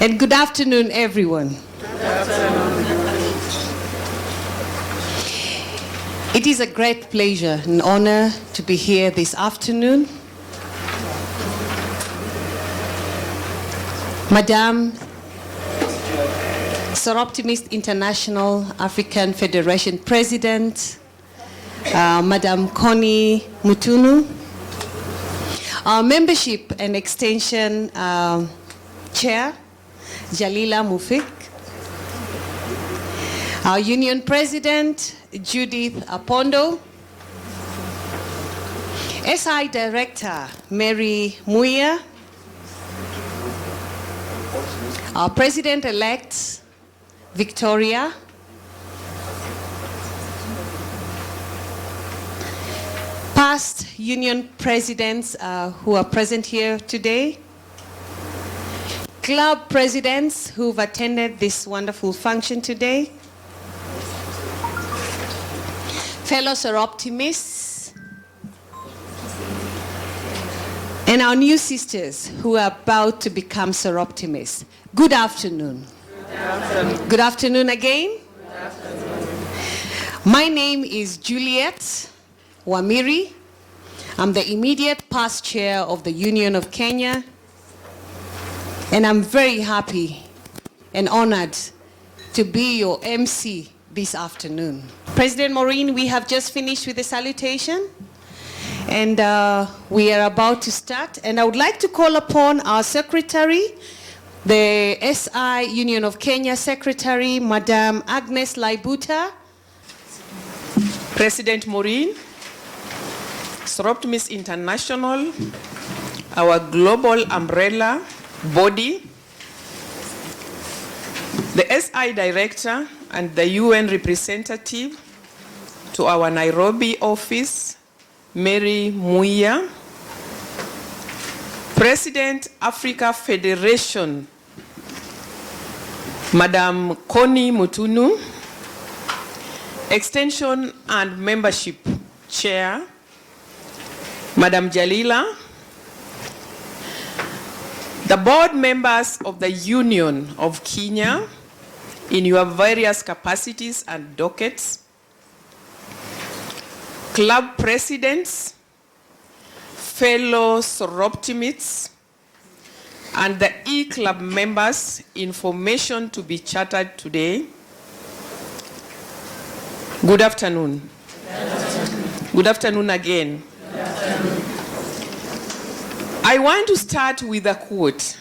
And good afternoon, everyone. Good afternoon. It is a great pleasure and honor to be here this afternoon. Madam Soroptimist International African Federation President, Madam Connie Mutunu, our membership and extension chair, Jalila Mufik, our union president, Judith Apondo, SI Director, Mary Muya, our President-elect, Victoria, past union presidents who are present here today, club presidents who've attended this wonderful function today, fellow soroptimists, and our new sisters who are about to become soroptimists. Good afternoon. Good afternoon. Good afternoon again. Good afternoon. My name is Juliet Wamiri. I'm the immediate past chair of the Union of Kenya, and I'm very happy and honored to be your MC this afternoon. President Maureen, we have just finished with the salutation, and we are about to start. And I would like to call upon our secretary, the SI Union of Kenya Secretary, Madam Agnes Laibuta. President Maureen, Soroptimist International, our global umbrella body, the SI Director and the UN representative to our Nairobi office, Mary Muya, President Africa Federation, Madam Connie Mutunu, Extension and Membership Chair, Madam Jalila, the board members of the Union of Kenya in your various capacities and dockets, club presidents, fellow soroptimists, and the E-Club members, information to be chatted today. Good afternoon. Good afternoon. Good afternoon again. Good afternoon. I want to start with a quote.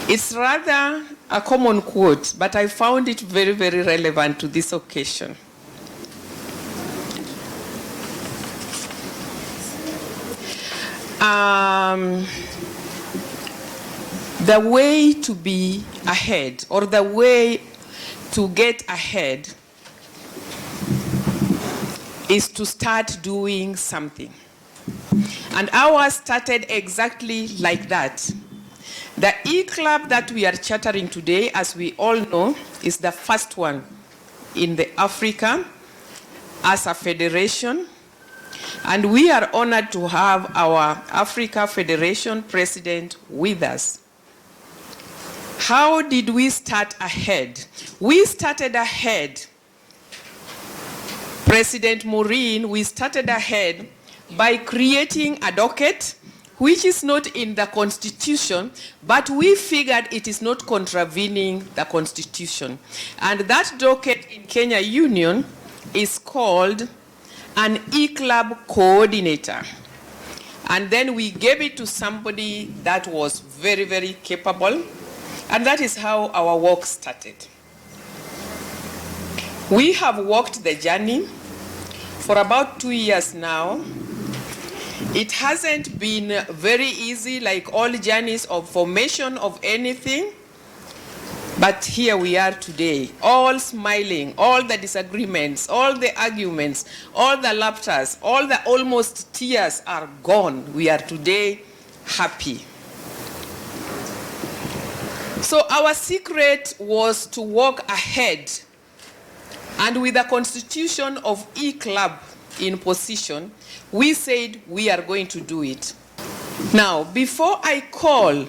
It's rather a common quote, but I found it very, very relevant to this occasion. The way to be ahead, or the way to get ahead, is to start doing something. And ours started exactly like that. The E-Club that we are chartering today, as we all know, is the first one in the Africa as a federation. And we are honored to have our Africa Federation president with us. How did we start ahead? We started ahead. President Maureen, we started ahead by creating a docket which is not in the Constitution, but we figured it is not contravening the Constitution. And that docket in Kenya Union is called an E-Club coordinator. And then we gave it to somebody that was very, very capable, and that is how our work started. We have walked the journey for about 2 years now. It hasn't been very easy, like all journeys of formation of anything, but here we are today, all smiling, all the disagreements, all the arguments, all the laughters, all the almost tears are gone. We are today happy. So our secret was to walk ahead, and with the constitution of E-Club in position, we said we are going to do it. Now, before I call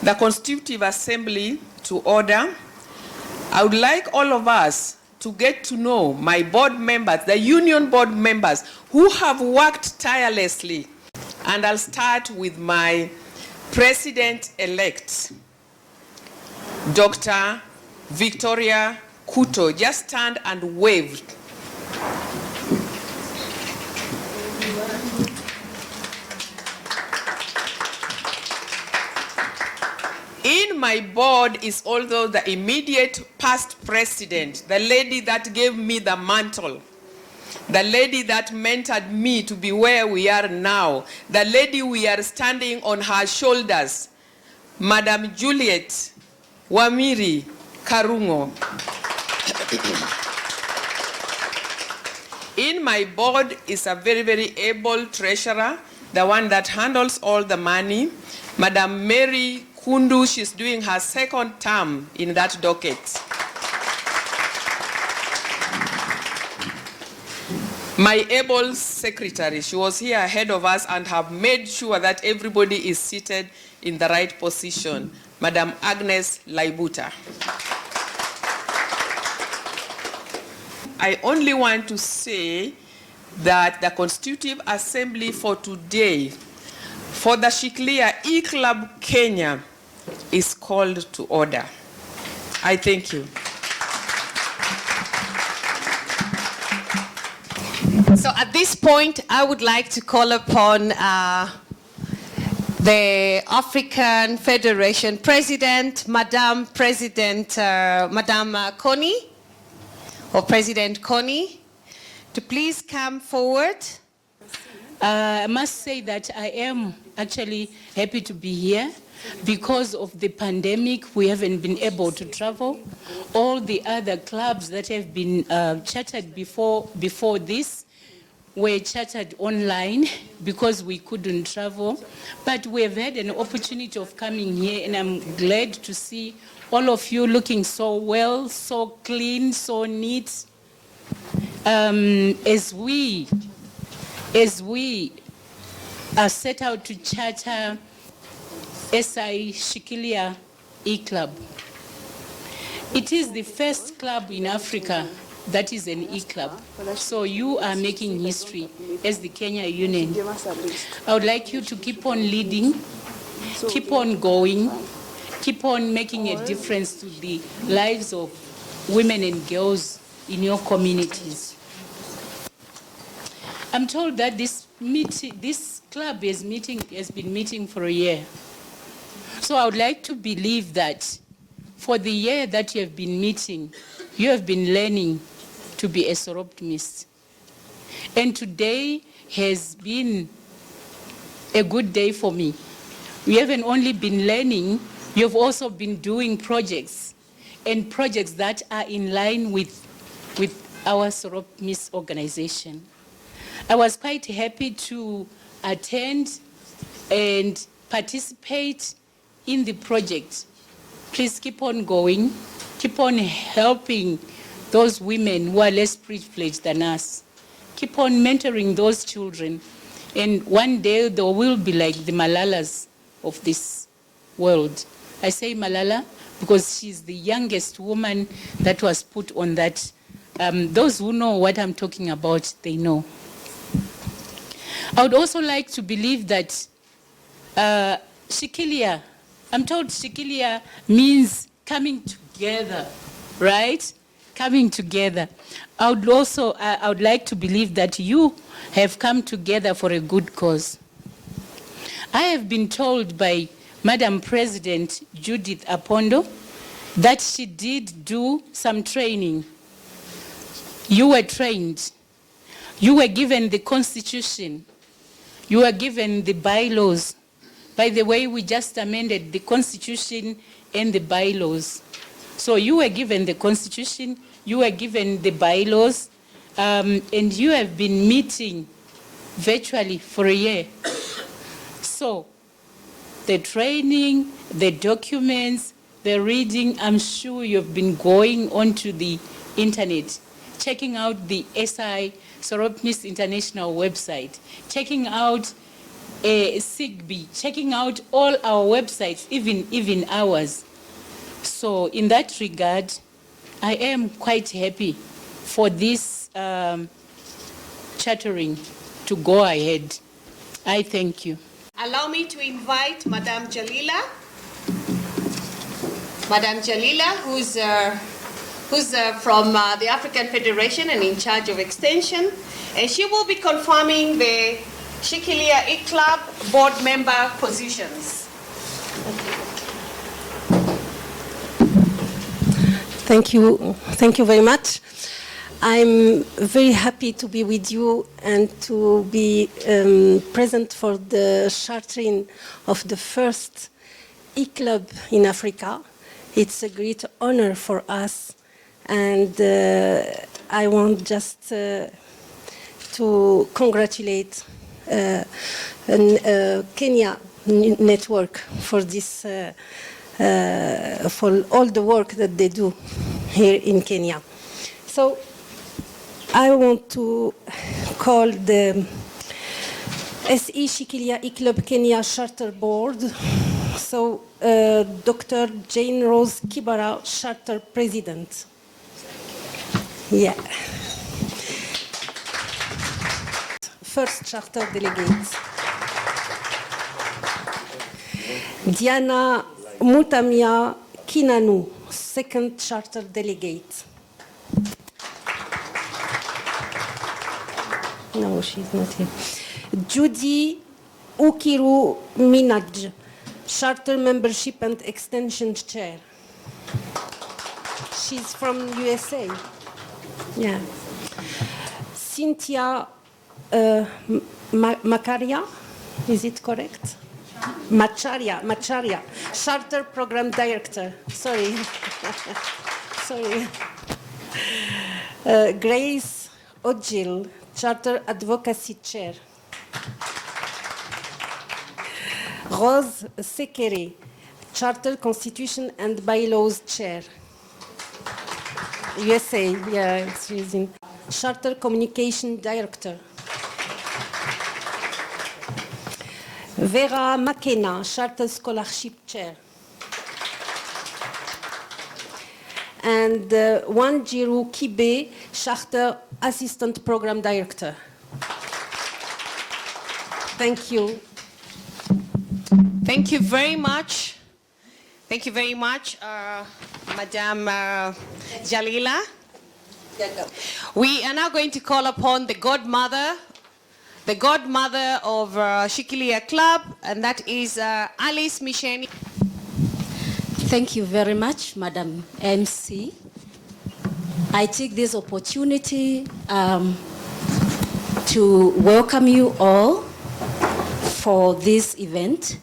the Constitutive Assembly to order. I would like all of us to get to know my board members, the union board members who have worked tirelessly. And I'll start with my president-elect, Dr. Victoria Kuto. Just stand and wave. In my board is also the immediate past president, the lady that gave me the mantle, the lady that mentored me to be where we are now, the lady we are standing on her shoulders, Madam Juliet Wamiri Karungo. In my board is a very, very able treasurer, the one that handles all the money, Madam Mary Kundu. She's doing her second term in that docket. My able secretary, she was here ahead of us and have made sure that everybody is seated in the right position, Madam Agnes Laibuta. I only want to say that the Constitutive Assembly for today, for the Shikilia E-Club Kenya, is called to order. I thank you. So at this point, I would like to call upon the African Federation President, Madam Connie, or President Connie, to please come forward. I must say that I am actually happy to be here. Because of the pandemic, we haven't been able to travel. All the other clubs that have been chartered before this were chartered online because we couldn't travel. But we have had an opportunity of coming here, and I'm glad to see all of you looking so well, so clean, so neat. As we are set out to charter SI Shikilia E-Club. It is the first club in Africa that is an E-Club. So you are making history as the Kenya Union. I would like you to keep on leading, keep on going, keep on making a difference to the lives of women and girls in your communities. I'm told that this club has been meeting for a year. So I would like to believe that for the year that you have been meeting, you have been learning to be a soroptimist. And today has been a good day for me. We haven't only been learning, you have also been doing projects, and projects that are in line with our soroptimist organization. I was quite happy to attend and participate in the project. Please keep on going, keep on helping those women who are less privileged than us. Keep on mentoring those children, and one day they will be like the Malalas of this world. I say Malala because she's the youngest woman that was put on that. Those who know what I'm talking about, they know. I would also like to believe that Shikilia, I'm told Shikilia means coming together, right? Coming together. I would like to believe that you have come together for a good cause. I have been told by Madam President Judith Apondo that she did do some training. You were trained. You were given the Constitution. You were given the bylaws. By the way, we just amended the Constitution and the bylaws. So you were given the Constitution, you were given the bylaws, and you have been meeting virtually for a year. So the training, the documents, the reading, I'm sure you've been going onto the internet, checking out the SI Soroptimist International website, checking out SIGB, checking out all our websites, even ours. So in that regard, I am quite happy for this chartering to go ahead. I thank you. Allow me to invite Madame Jalila. Madame Jalila, who's from the African Federation and in charge of extension. And she will be confirming the Shikilia Club board member positions. Thank you very much. I'm very happy to be with you and to be present for the chartering of the first e-club in Africa. It's a great honor for us, and I want just to congratulate Kenya Network for this, for all the work that they do here in Kenya. So I want to call the SE Shikilia E-Club Kenya Charter Board. So Dr. Jane Rose Kibara, Charter President. Yeah. First Charter Delegate. Diana Mutamia Kinanu, Second Charter Delegate. No, she's not here. Judy Ukiru Minaj, Charter Membership and Extension Chair. She's from USA. Yeah. Cynthia Macaria, is it correct? Macharia, Charter Program Director. Sorry. Sorry. Grace Ojil, Charter Advocacy Chair. Rose Sekere, Charter Constitution and Bylaws Chair. USA, yeah, she's in. Charter Communication Director. Vera McKenna, Charter Scholarship Chair. And Wanjiru Kibe, Charter Assistant Program Director. Thank you. Thank you very much. Thank you very much, Madame Jalila. We are now going to call upon the godmother of Shikilia Club, and that is Alice Misheni. Thank you very much, Madam MC. I take this opportunity to welcome you all for this event.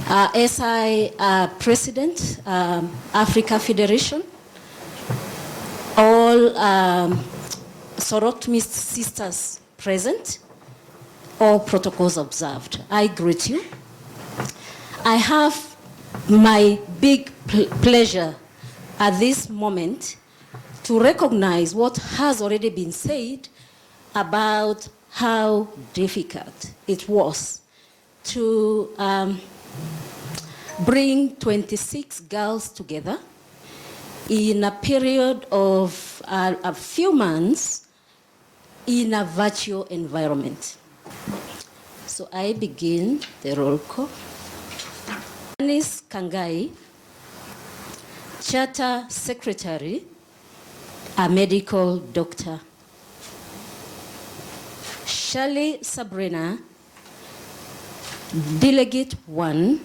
As I President, Africa Federation, all soroptimist sisters present, all protocols observed. I greet you. I have my big pleasure at this moment to recognize what has already been said about how difficult it was to bring 26 girls together in a period of a few months in a virtual environment. So I begin the roll call. Anis Kangai, Charter Secretary, a medical doctor. Shirley Sabrina, Delegate 1,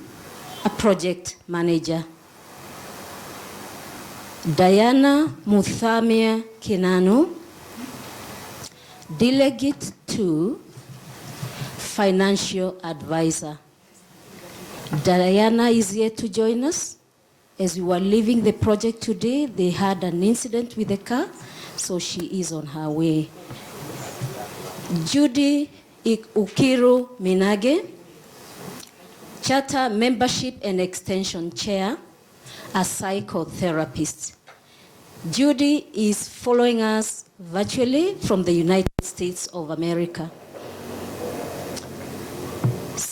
a project manager. Diana Muthamia Kinanu, Delegate 2, financial advisor. Diana is here to join us. As we were leaving the project today, they had an incident with the car, so she is on her way. Judy Ukiru Minage, Charter Membership and Extension Chair, a psychotherapist. Judy is following us virtually from the United States of America.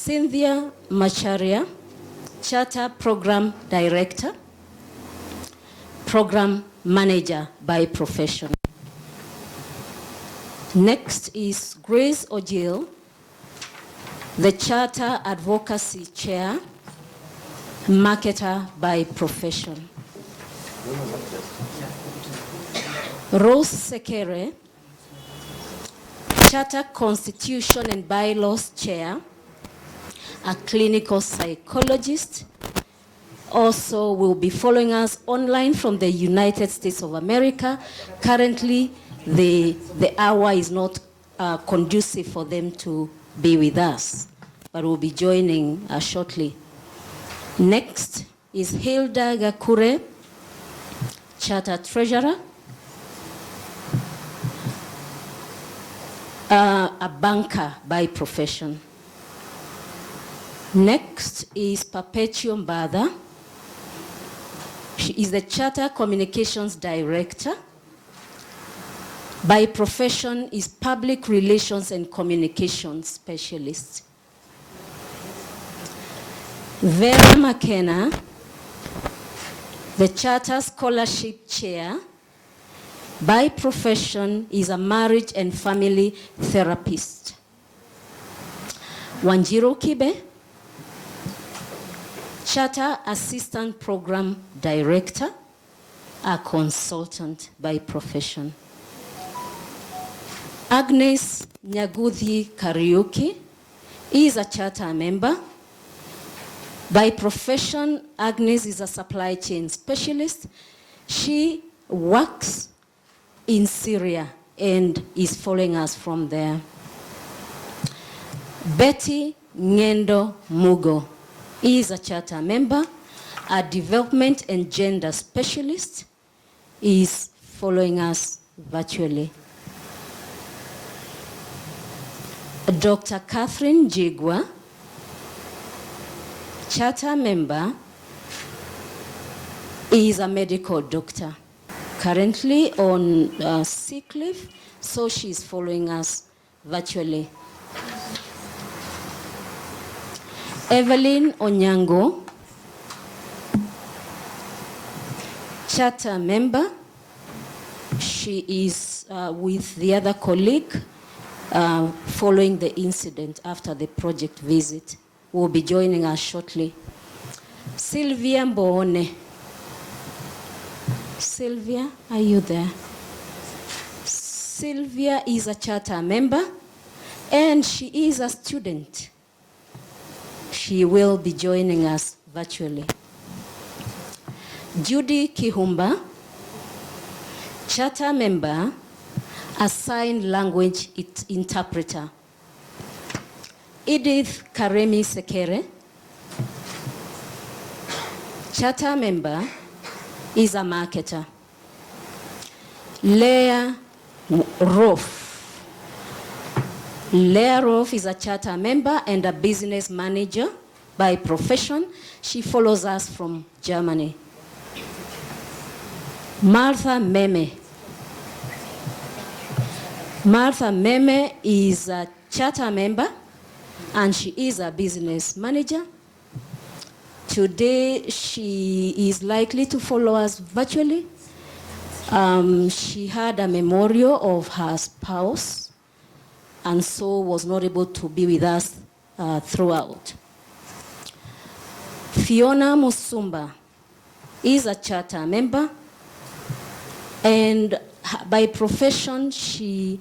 Cynthia Macharia, Charter Program Director, Program Manager by profession. Next is Grace Ojil, the Charter Advocacy Chair, Marketer by profession. Rose Sekere, Charter Constitution and Bylaws Chair, a clinical psychologist, also will be following us online from the United States of America. Currently, the hour is not conducive for them to be with us, but will be joining shortly. Next is Hilda Gakure, Charter Treasurer, a banker by profession. Next is Perpetuum Bada. She is the Charter Communications Director. By profession is Public Relations and Communications Specialist. Vera McKenna, the Charter Scholarship Chair. By profession is a marriage and family therapist. Wanjiro Kibe, Charter Assistant Program Director, a consultant by profession. Agnes Nyaguthi Kariuki is a charter member. By profession, Agnes is a supply chain specialist. She works in Syria and is following us from there. Betty Ngendo Mugo is a charter member, a development and gender specialist, is following us virtually. Dr. Catherine Jigwa, charter member, is a medical doctor, currently on sick leave, so she's following us virtually. Evelyn Onyango, charter member. She is with the other colleague following the incident after the project visit. Will be joining us shortly. Sylvia Mbone. Sylvia, are you there? Sylvia is a charter member and she is a student. She will be joining us virtually. Judy Kihumba, charter member, a sign language interpreter. Edith Karemi Sekere, charter member, is a marketer. Leah Roth. Leah Roth is a charter member and a business manager by profession. She follows us from Germany. Martha Meme. Martha Meme is a charter member and she is a business manager. Today, she is likely to follow us virtually. She had a memorial of her spouse and so was not able to be with us throughout. Fiona Musumba is a charter member and by profession, she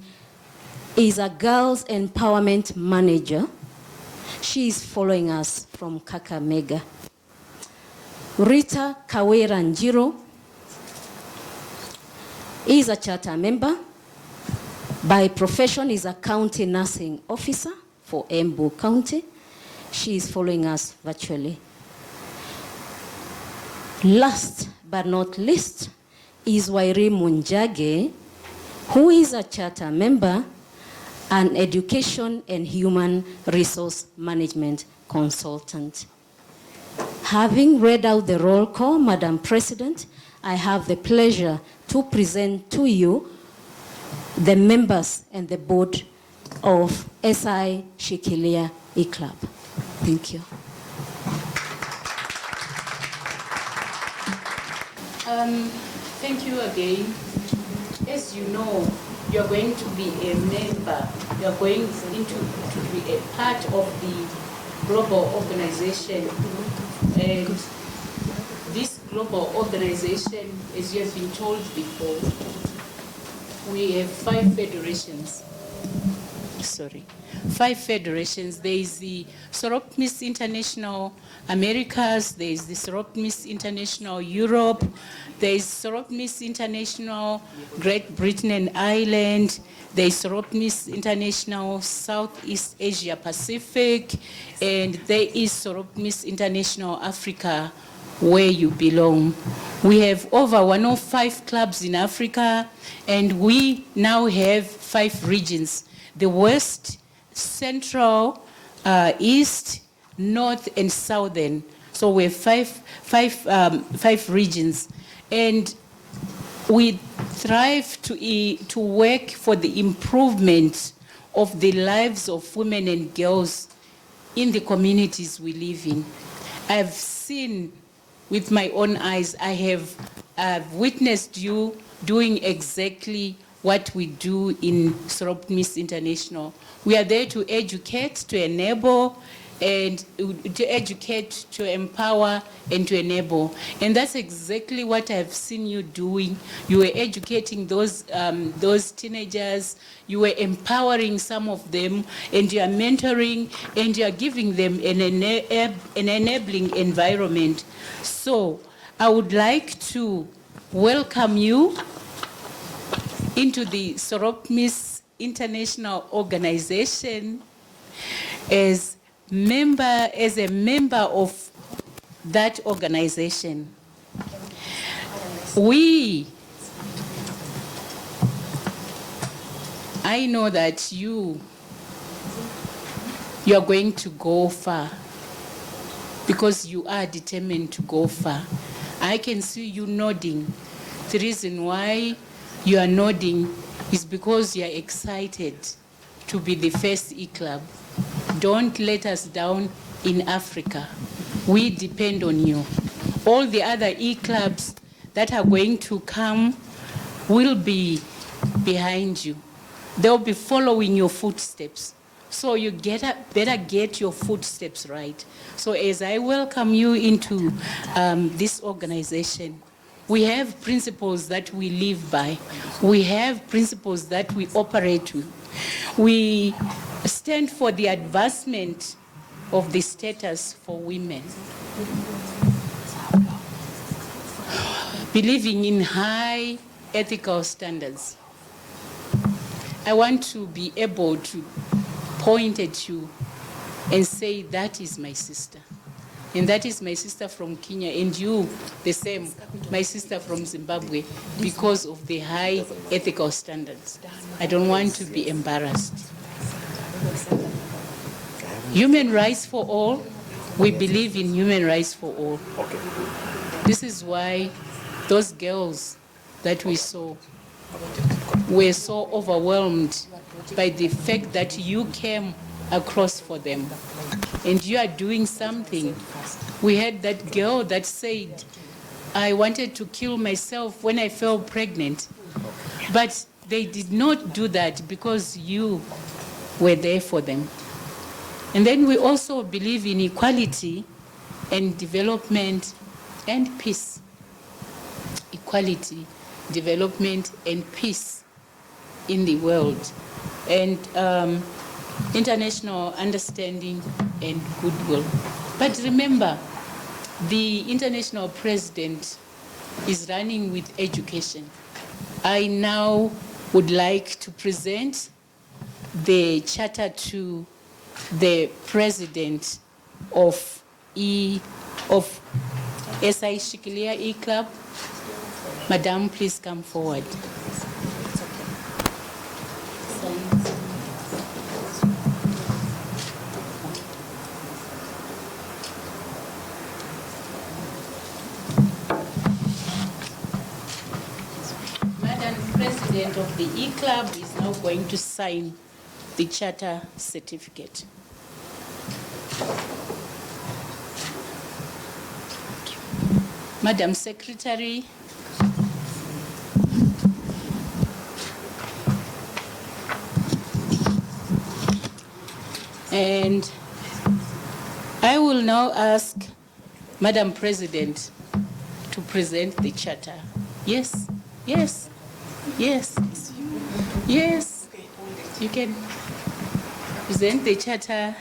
is a girls empowerment manager. She is following us from Kakamega. Rita Kawera Njiro is a charter member. By profession is a county nursing officer for Embu County. She is following us virtually. Last but not least is Wairi Munjage, who is a charter member, an education and human resource management consultant. Having read out the roll call, Madam President, I have the pleasure to present to you the members and the board of SI Shikilia E-Club. Thank you. Thank you again. As you know, you're going to be a member, you're going to be a part of the global organization. And this global organization, as you have been told before, we have 5 federations. Sorry. 5 federations. There is the Soroptimist International Americas, there is the Soroptimist International Europe, there is Soroptimist International Great Britain and Ireland, there is Soroptimist International Southeast Asia Pacific, and there is Soroptimist International Africa, where you belong. We have over 105 clubs in Africa, and we now have 5 regions: the West, Central, East, North, and Southern. So we have five regions, and we thrive to work for the improvement of the lives of women and girls in the communities we live in. I've seen with my own eyes, I've witnessed you doing exactly what we do in Soroptimist International. We are there to educate, to enable, and to educate, to empower, and to enable. And that's exactly what I've seen you doing. You were educating those teenagers, you were empowering some of them, and you are mentoring, and you are giving them an enabling environment. So I would like to welcome you into the Soroptimist International Organization as a member of that organization. I know that you are going to go far because you are determined to go far. I can see you nodding. The reason why you are nodding is because you are excited to be the first E-Club. Don't let us down in Africa. We depend on you. All the other E-Clubs that are going to come will be behind you. They'll be following your footsteps. So you better get your footsteps right. So as I welcome you into this organization, we have principles that we live by. We have principles that we operate with. We stand for the advancement of the status for women, believing in high ethical standards. I want to be able to point at you and say, that is my sister. And that is my sister from Kenya, and you, the same, my sister from Zimbabwe, because of the high ethical standards. I don't want to be embarrassed. Human rights for all, we believe in human rights for all. This is why those girls that we saw were so overwhelmed by the fact that you came across for them. And you are doing something. We had that girl that said, I wanted to kill myself when I fell pregnant. But they did not do that because you were there for them. And then we also believe in equality and development and peace. Equality, development, and peace in the world. And international understanding and goodwill. But remember, the international president is running with education. I now would like to present the charter to the president of SI Shikilia E-Club. Madam, please come forward. President of the E-Club is now going to sign the charter certificate. Madam Secretary, and I will now ask Madam President to present the charter. Yes, yes, yes, yes. You can present the charter.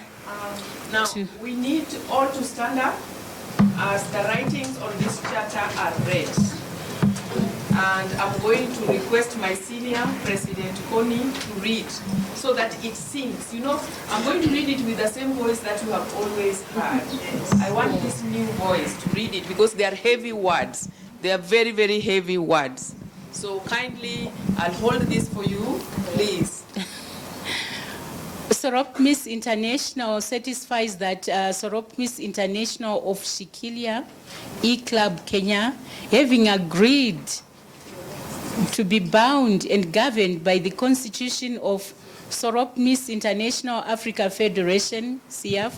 Now, to- we need all to stand up as the writings on this charter are read. And I'm going to request my senior, President Connie, to read so that it sinks. You know, I'm going to read it with the same voice that you have always heard. I want this new voice to read it because they are heavy words. They are very, very heavy words. So kindly, I'll hold this for you, please. Soroptimist International certifies that Soroptimist International of Shikilia, E-Club Kenya, having agreed to be bound and governed by the Constitution of Soroptimist International Africa Federation, CF,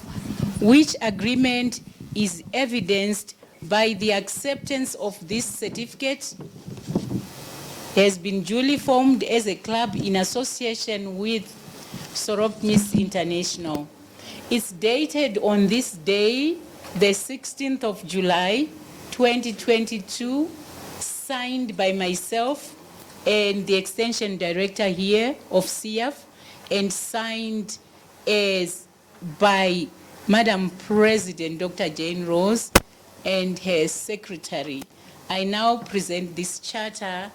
which agreement is evidenced by the acceptance of this certificate, has been duly formed as a club in association with Soroptimist International. It's dated on this day, the 16th of July, 2022, signed by myself and the Extension Director here of CF, and signed as by Madam President, Dr. Jane Rose, and her secretary. I now present this charter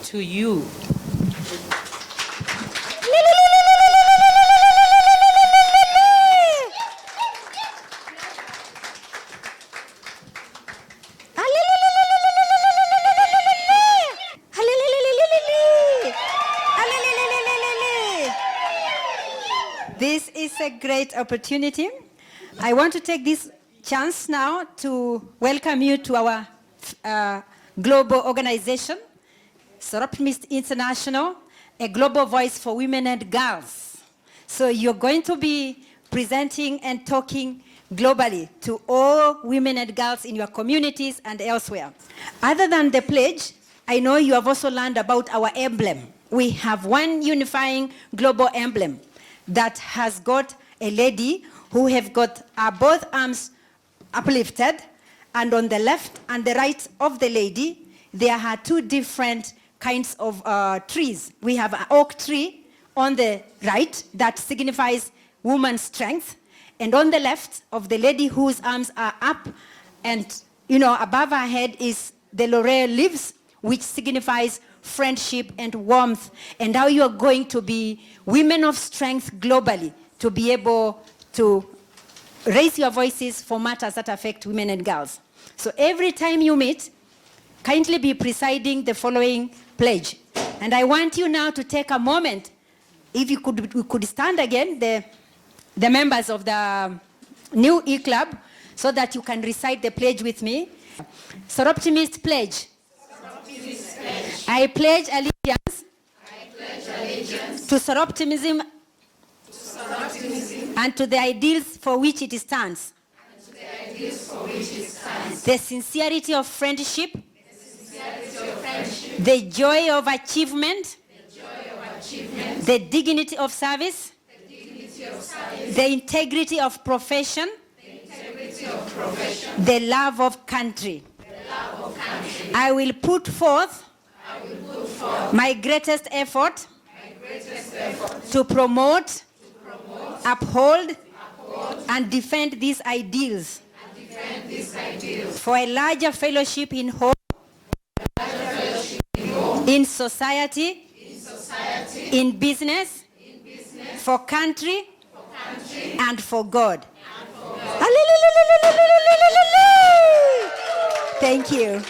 to you. This is a great opportunity. I want to take this chance now to welcome you to our global organization, Soroptimist International, a global voice for women and girls. So you're going to be presenting and talking globally to all women and girls in your communities and elsewhere. Other than the pledge, I know you have also learned about our emblem. We have one unifying global emblem that has got a lady who have got both arms uplifted, and on the left and the right of the lady, there are two different kinds of trees. We have an oak tree on the right that signifies woman's strength, and on the left of the lady whose arms are up and above her head is the laurel leaves, which signifies friendship and warmth, and how you are going to be women of strength globally to be able to raise your voices for matters that affect women and girls. So every time you meet, kindly be presiding the following pledge. And I want you now to take a moment, if you we could stand again, the members of the new E-Club, so that you can recite the pledge with me. Soroptimist pledge. I pledge allegiance to Soroptimism and to the ideals for which it stands. The sincerity of friendship, the joy of achievement, the dignity of service, the integrity of profession, the love of country. I will put forth my greatest effort to promote, uphold, and defend these ideals for a larger fellowship in hope, in society, in business, for country, and for God. Thank you.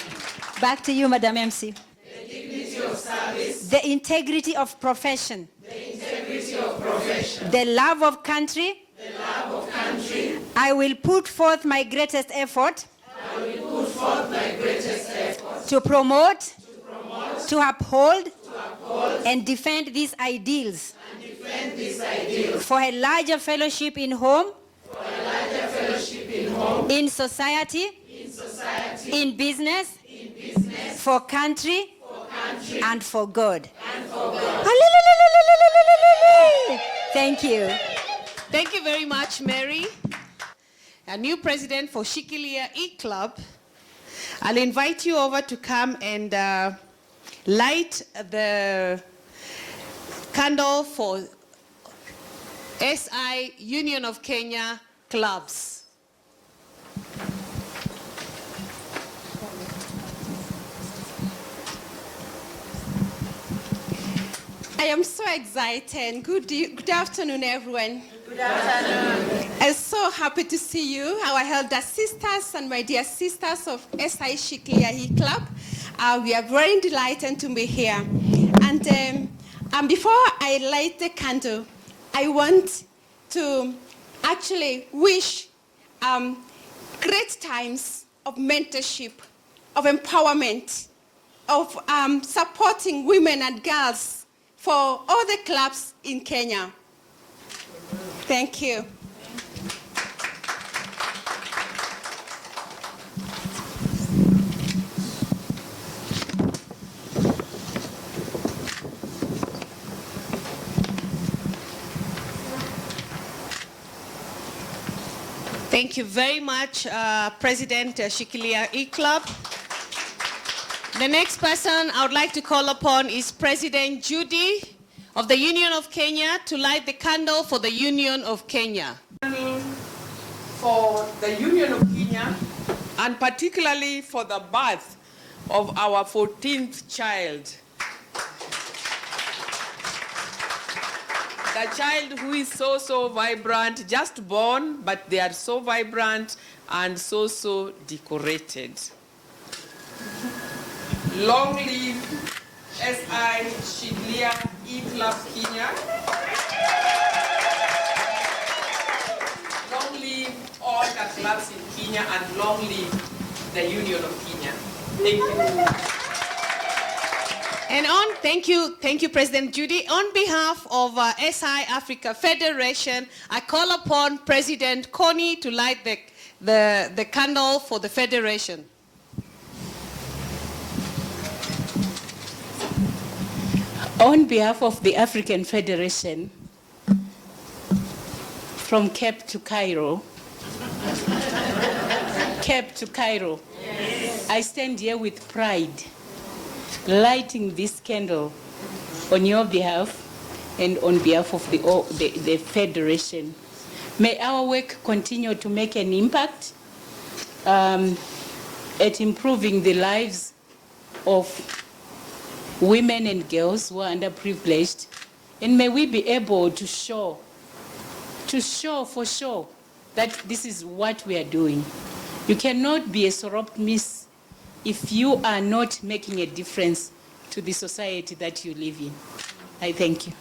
Back to you, Madam MC. The dignity of service. The integrity of profession. The integrity of profession. The love of country. The love of country. I will put forth my greatest effort. I will put forth my greatest effort. To promote. To uphold. And defend these ideals. And defend these ideals. For a larger fellowship in home. For a larger in society, in business, for country, and for God. Thank you. Thank you very much, Mary. A new president for Shikilia E-Club. I'll invite you over to come and light the candle for SI Union of Kenya clubs. I am so excited. Good afternoon, everyone. Good afternoon. I'm so happy to see you, our elder sisters and my dear sisters of SI Shikilia E-Club. We are very delighted to be here. And before I light the candle, I want to actually wish great times of mentorship, of empowerment, of supporting women and girls for all the clubs in Kenya. Thank you. Thank you very much, President Shikilia E-Club. The next person I would like to call upon is President Judy of the Union of Kenya to light the candle for the Union of Kenya. For the Union of Kenya, and particularly for the birth of our 14th child. The child who is so vibrant, just born, but they are so vibrant and so decorated. Long live SI Shikilia E-Club Kenya. Long live all the clubs in Kenya, and long live the Union of Kenya. Thank you. And thank you, President Judy. On behalf of SI Africa Federation, I call upon President Connie to light the candle for the Federation. On behalf of the African Federation, from Cape to Cairo, yes. I stand here with pride, lighting this candle on your behalf and on behalf of the Federation. May our work continue to make an impact at improving the lives of women and girls who are underprivileged, and may we be able to show for sure that this is what we are doing. You cannot be a soroptimist if you are not making a difference to the society that you live in. I thank you.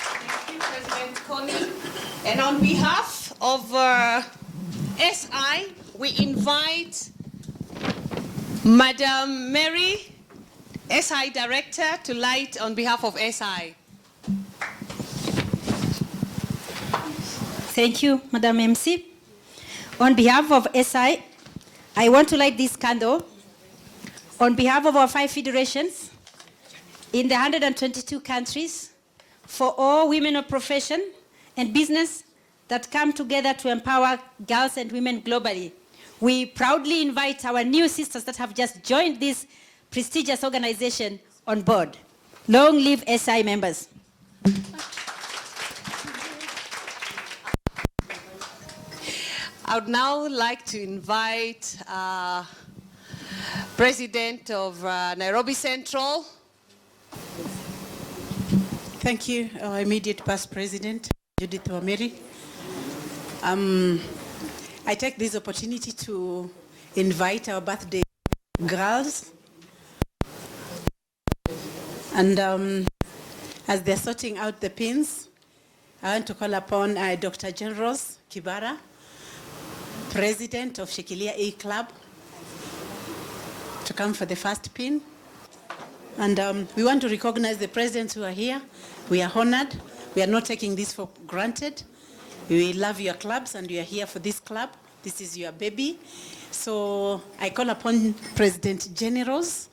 Thank you, President Connie. And on behalf of SI, we invite Madam Mary, SI Director, to light on behalf of SI. Thank you, Madam MC. On behalf of SI, I want to light this candle on behalf of our 5 federations in the 122 countries for all women of profession and business that come together to empower girls and women globally. We proudly invite our new sisters that have just joined this prestigious organization on board. Long live SI members. I would now like to invite President of Nairobi Central. Thank you, our immediate past president, Judith Wamiri. I take this opportunity to invite our birthday girls. And as they're sorting out the pins, I want to call upon Dr. Generals Kibara, President of Shikilia E-Club, to come for the first pin. And we want to recognize the presidents who are here. We are honored. We are not taking this for granted. We love your clubs and you are here for this club. This is your baby. So I call upon President Generals,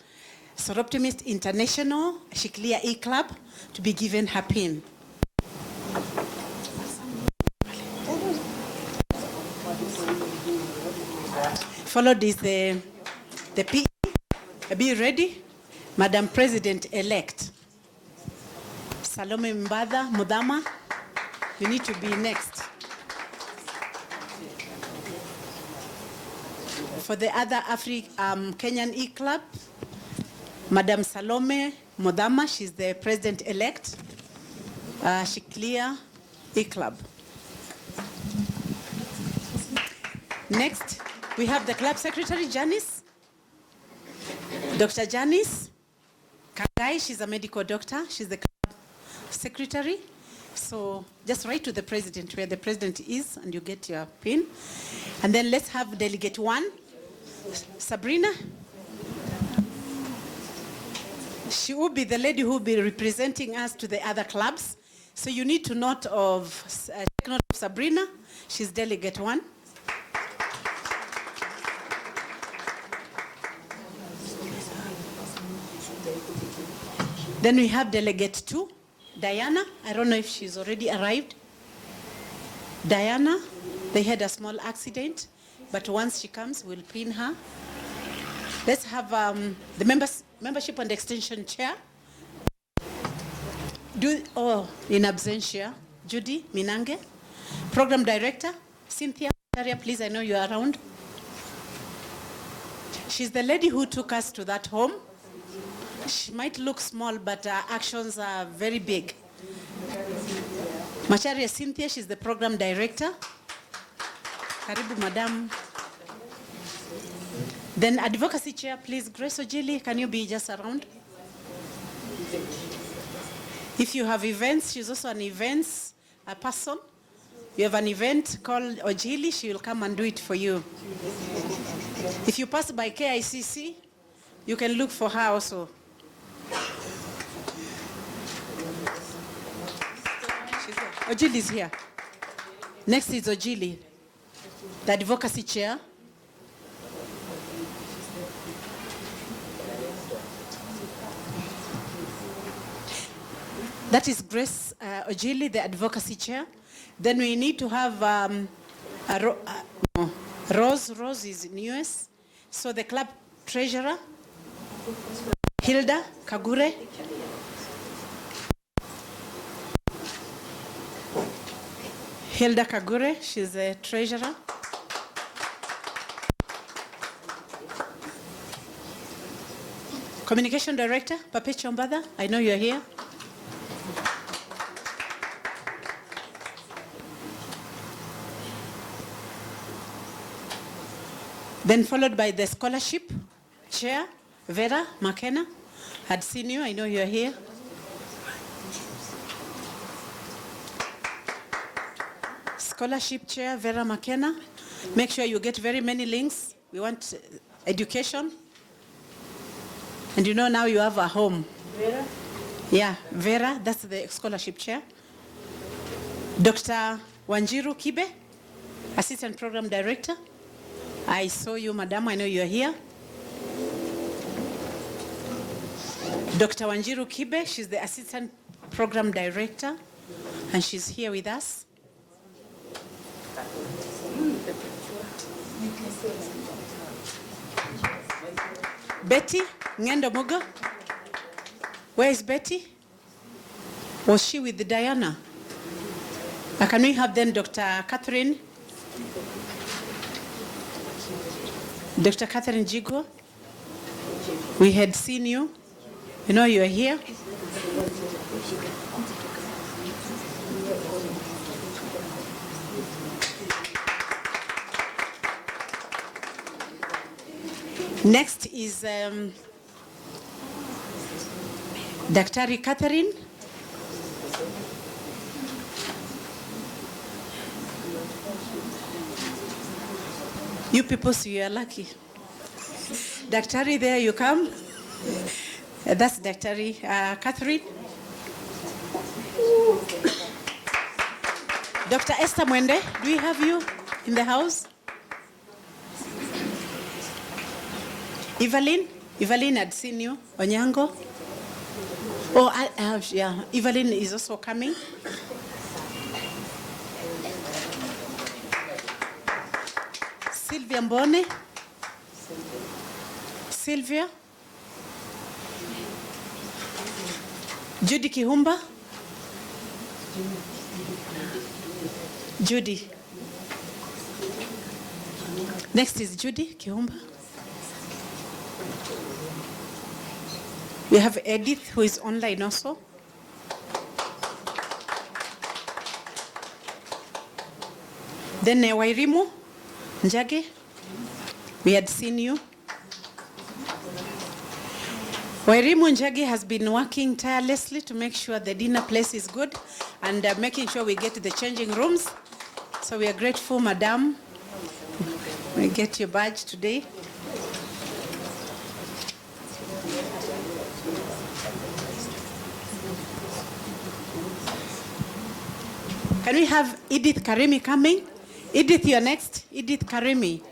Soroptimist International, Shikilia E-Club, to be given her pin. Followed is the PE. Are you ready? Madam President-elect, Salome Mbada Mudama, you need to be next. For the other Kenyan E-Club, Madam Salome Mudama, she's the President-elect, Shikilia E-Club. Next, we have the Club Secretary, Janice. Dr. Janice Kagai, she's a medical doctor. She's the Club Secretary. So just write to the President where the President is and you get your pin. And then let's have Delegate 1, Sabrina. She will be the lady who will be representing us to the other clubs. So you need to take note of Sabrina. She's Delegate 1. Then we have Delegate 2, Diana. I don't know if she's already arrived. Diana, they had a small accident, but once she comes, we'll pin her. Let's have the membership and extension chair. In absentia, Judy Minange. Program director, Cynthia, please, I know you're around. She's the lady who took us to that home. She might look small, but her actions are very big. Macharia Cynthia, she's the program director. Karibu, madam. Then advocacy chair, please, Grace Ojili, can you be just around? If you have events, she's also an events person. You have an event called Ojili, she will come and do it for you. If you pass by KICC, you can look for her also. Ojili is here. Next is Ojili, the advocacy chair. That is Grace Ojili, the advocacy chair. Then we need to have Rose. Rose is in US. So the club treasurer, Hilda Kagure. Hilda Kagure, she's the treasurer. Communication director, Pape Chombada, I know you're here. Then followed by the scholarship chair, Vera McKenna. Had seen you, I know you're here. Scholarship chair, Vera McKenna. Make sure you get very many links. We want education. And you know now you have a home. Vera? Yeah, Vera, that's the scholarship chair. Dr. Wanjiru Kibe, assistant program director. I saw you, madam, I know you're here. Dr. Wanjiru Kibe, she's the assistant program director, and she's here with us. Betty Ngendo Mugo. Where is Betty? Was she with Diana? Can we have then Dr. Catherine? Dr. Catherine Jigo, we had seen you. You know you are here. Next is Dr. Catherine. You people, so you are lucky. Daktari, there you come. That's Daktari Catherine. Dr. Esther Mwende, do we have you in the house? Evelyn? Evelyn had seen you. Onyango? Oh, I have, yeah. Evelyn is also coming. Sylvia Mbone? Sylvia? Judy Kihumba? Judy. Next is Judy Kihumba. We have Edith, who is online also. Then Wairimu Njage, we had seen you. Wairimu Njage has been working tirelessly to make sure the dinner place is good and making sure we get to the changing rooms. So we are grateful, Madam. We get your badge today. Can we have Edith Karimi coming? Edith, you're next. Edith Karimi.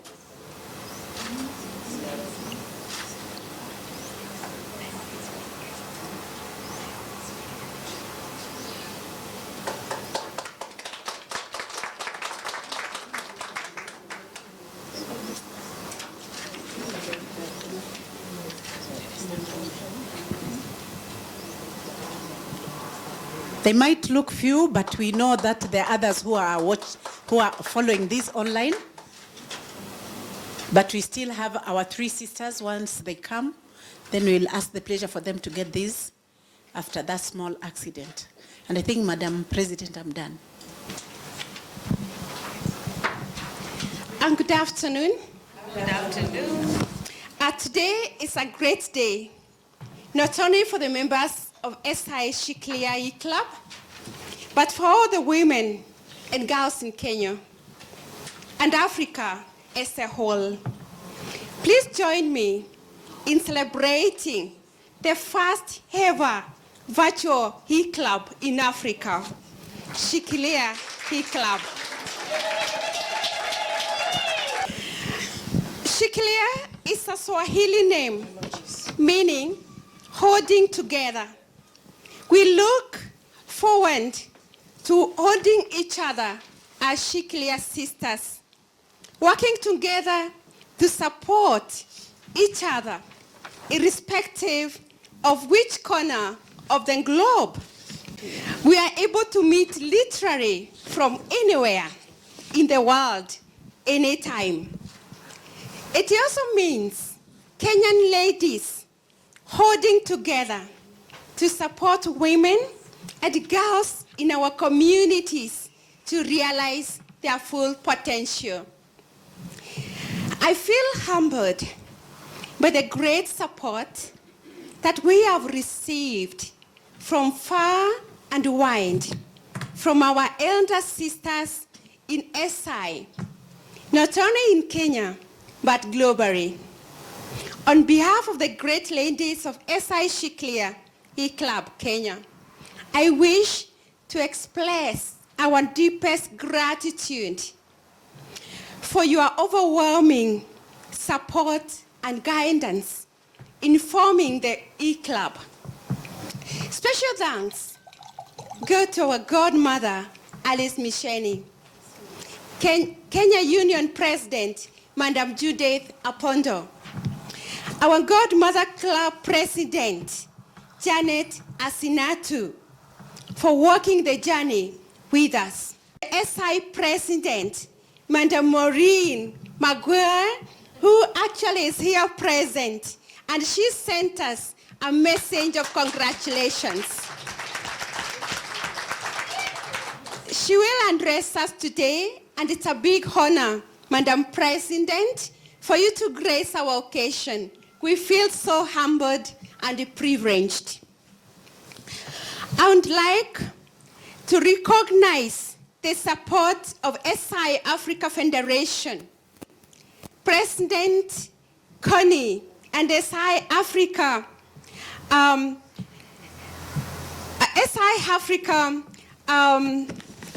They might look few, but we know that there are others who are following this online. But we still have our three sisters. Once they come, then we'll ask the pleasure for them to get these after that small accident. And I think, Madam President, I'm done. And good afternoon. Good afternoon. Today is a great day, not only for the members of SI Shikilia Club, but for all the women and girls in Kenya and Africa as a whole. Please join me in celebrating the first ever virtual e-club in Africa, Shikilia e-club. Shikilia is a Swahili name meaning holding together. We look forward to holding each other as Shikilia sisters, working together to support each other, irrespective of which corner of the globe. We are able to meet literally from anywhere in the world, anytime. It also means Kenyan ladies holding together to support women and girls in our communities to realize their full potential. I feel humbled by the great support that we have received from far and wide, from our elder sisters in SI, not only in Kenya, but globally. On behalf of the great ladies of SI Shikilia E-Club Kenya, I wish to express our deepest gratitude for your overwhelming support and guidance in forming the E-Club. Special thanks go to our godmother, Alice Misheni, Kenya Union President, Madam Judith Apondo, our godmother club president, Janet Asinatu, for walking the journey with us. The SI president, Madam Maureen Maguire, who actually is here present, and she sent us a message of congratulations. She will address us today, and it's a big honor, Madam President, for you to grace our occasion. We feel so humbled and privileged. I would like to recognize the support of SI Africa Federation, President Connie, and SI Africa, SI Africa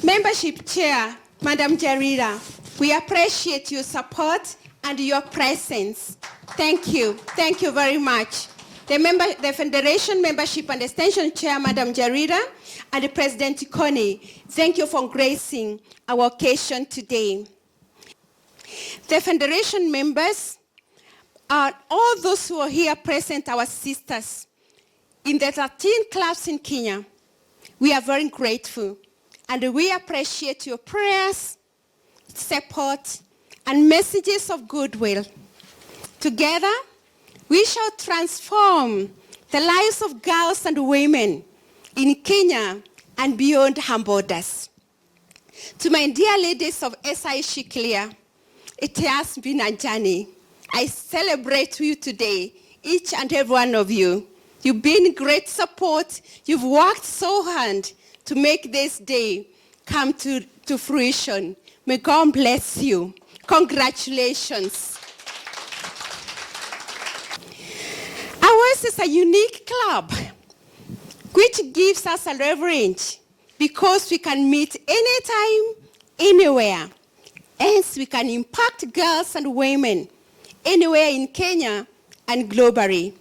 Membership Chair, Madam Jarira, we appreciate your support and your presence. Thank you. Thank you very much. The Federation Membership and Extension Chair, Madam Jarira, and the President Connie, thank you for gracing our occasion today. The Federation members, all those who are here present, our sisters, in the 13 clubs in Kenya, we are very grateful, and we appreciate your prayers, support, and messages of goodwill. Together, we shall transform the lives of girls and women in Kenya and beyond her borders. To my dear ladies of SI Shikilia, it has been a journey. I celebrate you today, each and every one of you. You've been great support. You've worked so hard to make this day come to fruition. May God bless you. Congratulations. Ours is a unique club, which gives us a leverage because we can meet anytime, anywhere. Hence, we can impact girls and women anywhere in Kenya and globally.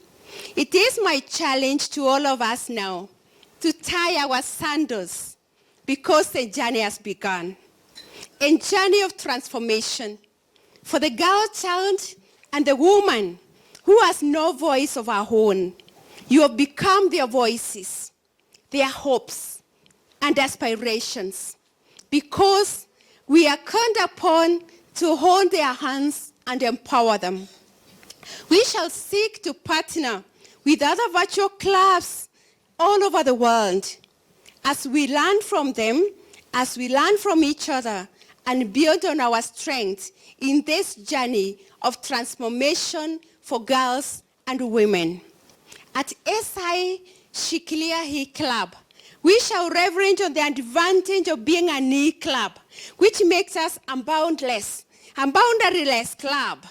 It is my challenge to all of us now to tie our sandals because the journey has begun. A journey of transformation for the girl child and the woman who has no voice of her own. You have become their voices, their hopes, and aspirations, because we are called upon to hold their hands and empower them. We shall seek to partner with other virtual clubs all over the world as we learn from them, as we learn from each other, and build on our strength in this journey of transformation for girls and women. At SI Shikilia Club, we shall reverence on the advantage of being an e-club, which makes us a boundless, boundaryless club.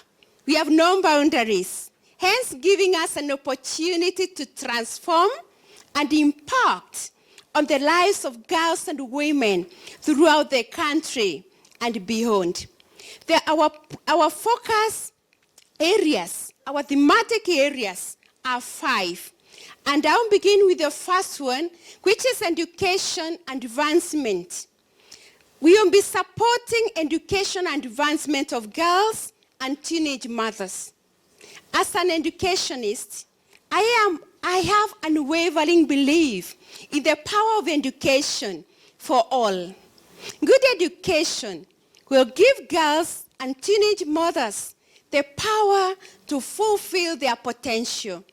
We have no boundaries, hence giving us an opportunity to transform and impact on the lives of girls and women throughout the country and beyond. Our focus areas, our thematic areas are 5. And I'll begin with the first one, which is education and advancement. We will be supporting education and advancement of girls and teenage mothers. As an educationist, I have unwavering belief in the power of education for all. Good education will give girls and teenage mothers the power to fulfill their potential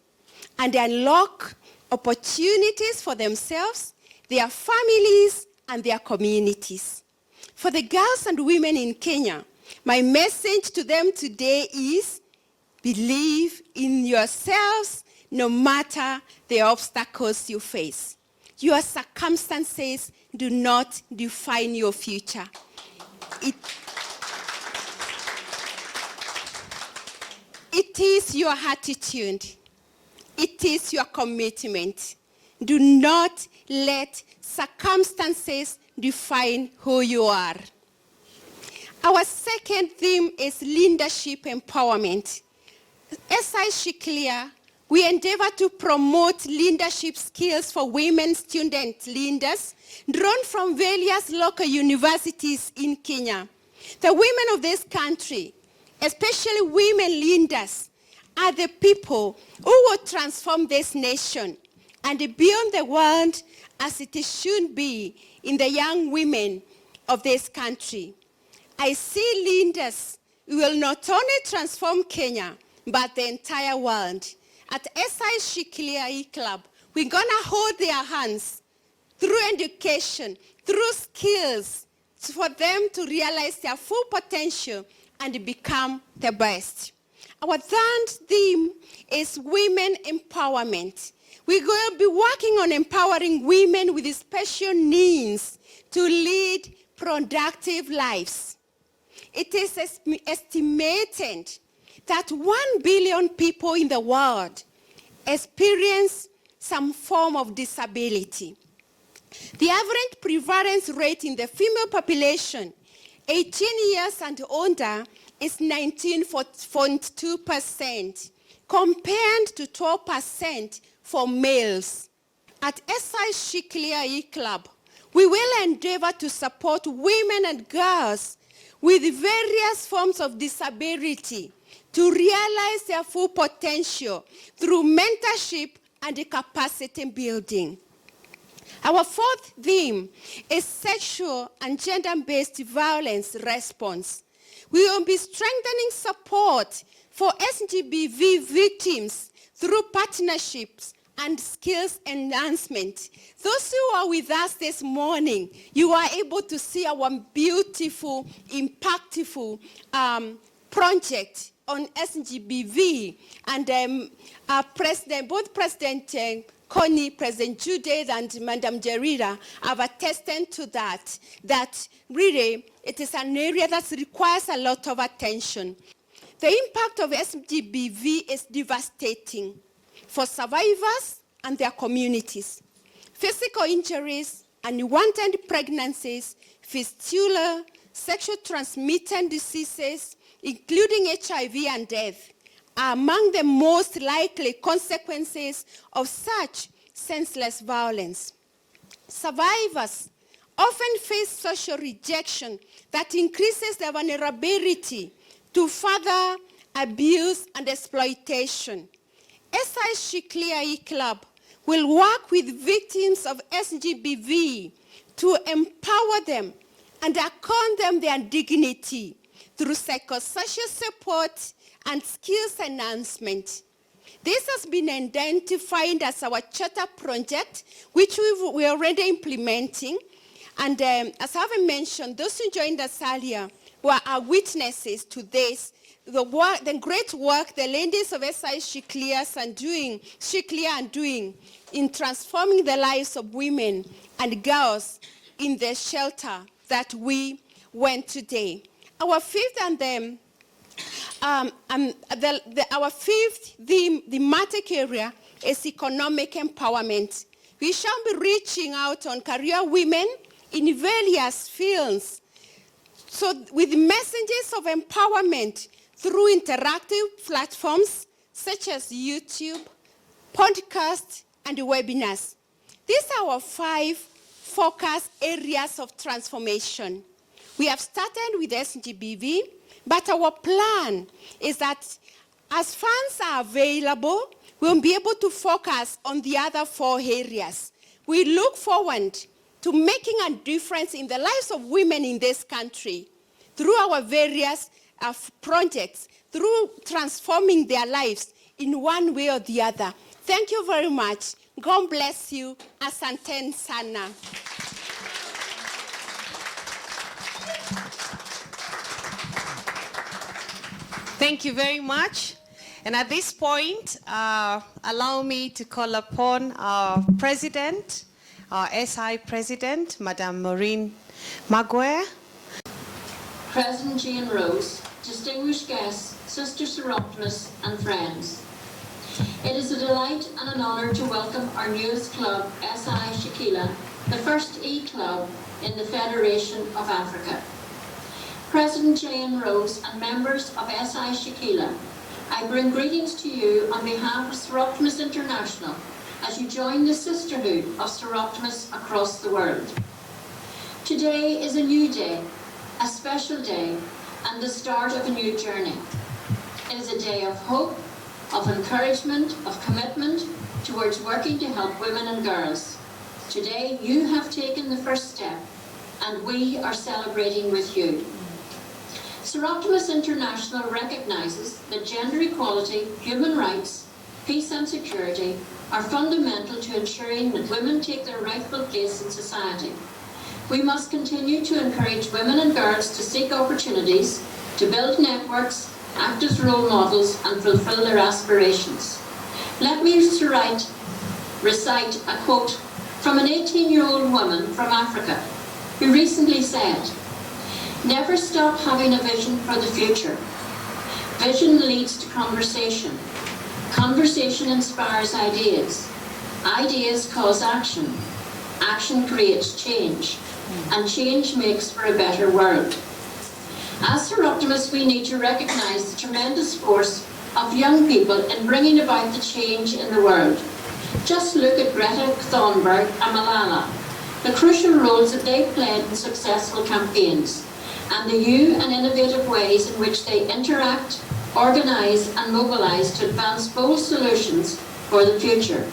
and unlock opportunities for themselves, their families, and their communities. For the girls and women in Kenya, my message to them today is, believe in yourselves no matter the obstacles you face. Your circumstances do not define your future. It is your attitude. It is your commitment. Do not let circumstances define who you are. Our second theme is leadership empowerment. SI Shikilia, we endeavor to promote leadership skills for women student leaders drawn from various local universities in Kenya. The women of this country, especially women leaders, are the people who will transform this nation and beyond the world as it should be in the young women of this country. I see leaders who will not only transform Kenya, but the entire world. At SI Shikilia Club, we're going to hold their hands through education, through skills, for them to realize their full potential and become the best. Our third theme is women empowerment. We're going to be working on empowering women with special needs to lead productive lives. It is estimated that 1 billion people in the world experience some form of disability. The average prevalence rate in the female population, 18 years and older, is 19.2%, compared to 12% for males. At SI Shikilia E-Club, we will endeavor to support women and girls with various forms of disability to realize their full potential through mentorship and capacity building. Our fourth theme is sexual and gender-based violence response. We will be strengthening support for SGBV victims through partnerships and skills enhancement. Those who are with us this morning, you are able to see our beautiful, impactful project on SGBV. And both President Connie, President Judith, and Madam Jerida have attested to that really it is an area that requires a lot of attention. The impact of SGBV is devastating for survivors and their communities. Physical injuries, unwanted pregnancies, fistula, sexual transmitted diseases, including HIV and death, are among the most likely consequences of such senseless violence. Survivors often face social rejection that increases their vulnerability to further abuse and exploitation. SI Shikilia E-Club will work with victims of SGBV to empower them and accord them their dignity through psychosocial support and skills enhancement. This has been identified as our charter project, which we're already implementing. And as I mentioned, those who joined us earlier are witnesses to this. The great work the ladies of SI Shikilia are doing in transforming the lives of women and girls in the shelter that we went today. Our fifth thematic area is economic empowerment. We shall be reaching out on career women in various fields. So with messages of empowerment through interactive platforms such as YouTube, podcasts, and webinars. These are our 5 focus areas of transformation. We have started with SGBV, but our plan is that as funds are available, we'll be able to focus on the other 4 areas. We look forward to making a difference in the lives of women in this country through our various projects, through transforming their lives in one way or the other. Thank you very much. God bless you. Asanteni sana. Thank you very much. And at this point, allow me to call upon our president, our SI president, Madame Maureen Maguire. President Jane Rose, distinguished guests, Sister Soroptimists, and friends. It is a delight and an honour to welcome our newest club, SI Shikilia, the first E-club in the Federation of Africa. President Jane Rose and members of SI Shikilia, I bring greetings to you on behalf of Soroptimist International as you join the sisterhood of Soroptimists across the world. Today is a new day, a special day, and the start of a new journey. It is a day of hope, of encouragement, of commitment towards working to help women and girls. Today you have taken the first step, and we are celebrating with you. Soroptimist International recognises that gender equality, human rights, peace and security are fundamental to ensuring that women take their rightful place in society. We must continue to encourage women and girls to seek opportunities, to build networks, act as role models and fulfil their aspirations. Let me recite a quote from an 18-year-old woman from Africa who recently said, "Never stop having a vision for the future. Vision leads to conversation. Conversation inspires ideas. Ideas cause action. Action creates change, and change makes for a better world. As soroptimists, we need to recognise the tremendous force of young people in bringing about the change in the world. Just look at Greta Thunberg and Malala, the crucial roles that they played in successful campaigns, and the new and innovative ways in which they interact, organise and mobilise to advance bold solutions for the future.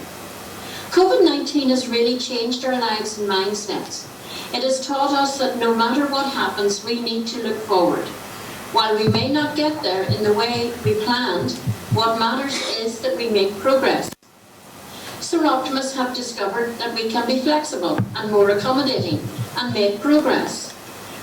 COVID-19 has really changed our lives and mindsets. It has taught us that no matter what happens, we need to look forward. While we may not get there in the way we planned, what matters is that we make progress. Soroptimists have discovered that we can be flexible and more accommodating and make progress.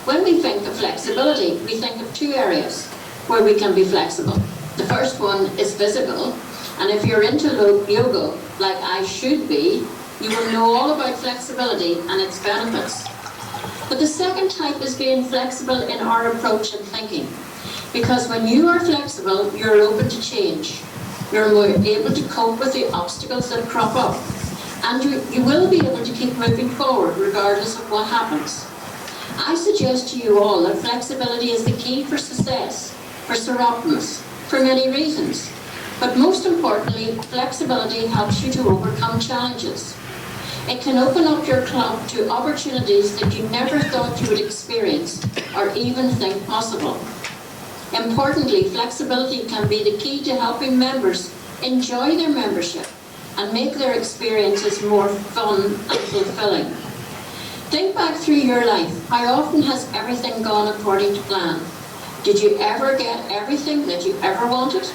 When we think of flexibility, we think of two areas where we can be flexible. The first one is physical, and if you're into yoga, like I should be, you will know all about flexibility and its benefits. But the second type is being flexible in our approach and thinking. Because when you are flexible, you're open to change. You're more able to cope with the obstacles that crop up. And you will be able to keep moving forward regardless of what happens. I suggest to you all that flexibility is the key for success, for soroptimists, for many reasons. But most importantly, flexibility helps you to overcome challenges. It can open up your club to opportunities that you never thought you would experience or even think possible. Importantly, flexibility can be the key to helping members enjoy their membership and make their experiences more fun and fulfilling. Think back through your life. How often has everything gone according to plan? Did you ever get everything that you ever wanted?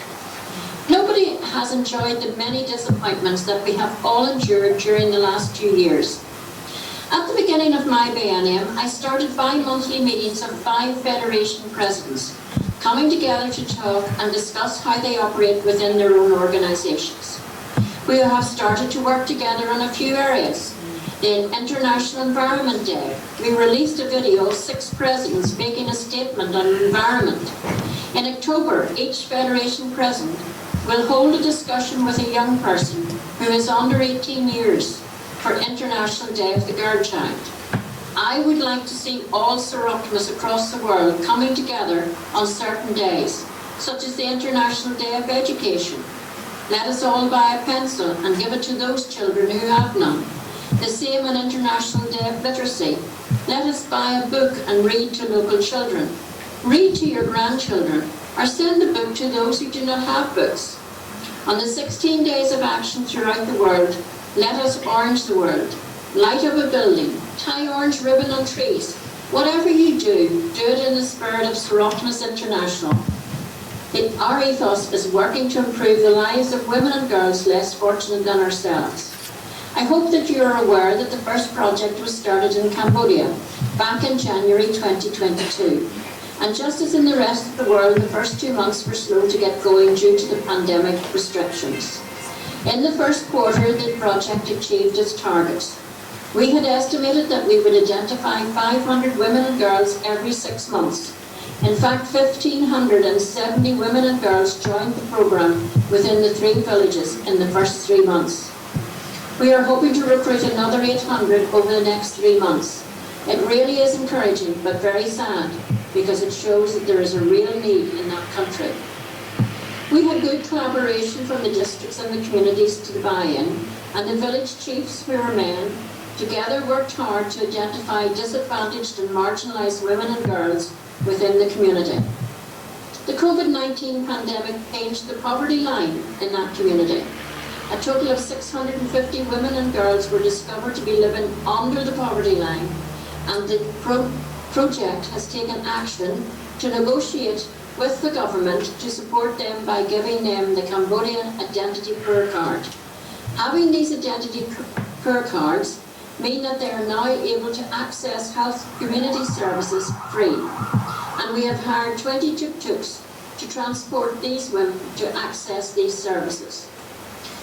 Nobody has enjoyed the many disappointments that we have all endured during the last 2 years. At the beginning of my biennium, I started bi-monthly meetings of 5 Federation presidents, coming together to talk and discuss how they operate within their own organisations. We have started to work together on a few areas. The International Environment Day, we released a video of 6 presidents making a statement on environment. In October, each Federation president will hold a discussion with a young person who is under 18 years for International Day of the Girl Child. I would like to see all soroptimists across the world coming together on certain days, such as the International Day of Education. Let us all buy a pencil and give it to those children who have none. The same on International Day of Literacy. Let us buy a book and read to local children. Read to your grandchildren, or send the book to those who do not have books. On the 16 days of action throughout the world, let us orange the world. Light up a building, tie orange ribbon on trees. Whatever you do, do it in the spirit of Soroptimists International. Our ethos is working to improve the lives of women and girls less fortunate than ourselves. I hope that you are aware that the first project was started in Cambodia back in January 2022. And just as in the rest of the world, the first 2 months were slow to get going due to the pandemic restrictions. In the first quarter, the project achieved its targets. We had estimated that we would identify 500 women and girls every 6 months. In fact, 1,570 women and girls joined the program within the 3 villages in the first 3 months. We are hoping to recruit another 800 over the next 3 months. It really is encouraging, but very sad, because it shows that there is a real need in that country. We had good collaboration from the districts and the communities to the buy-in, and the village chiefs, who are men, together worked hard to identify disadvantaged and marginalised women and girls within the community. The COVID-19 pandemic changed the poverty line in that community. A total of 650 women and girls were discovered to be living under the poverty line, and the project has taken action to negotiate with the government to support them by giving them the Cambodian Identity Poor Card. Having these Identity Poor Cards mean that they are now able to access health community services free. And we have hired 20 tuk-tuks to transport these women to access these services.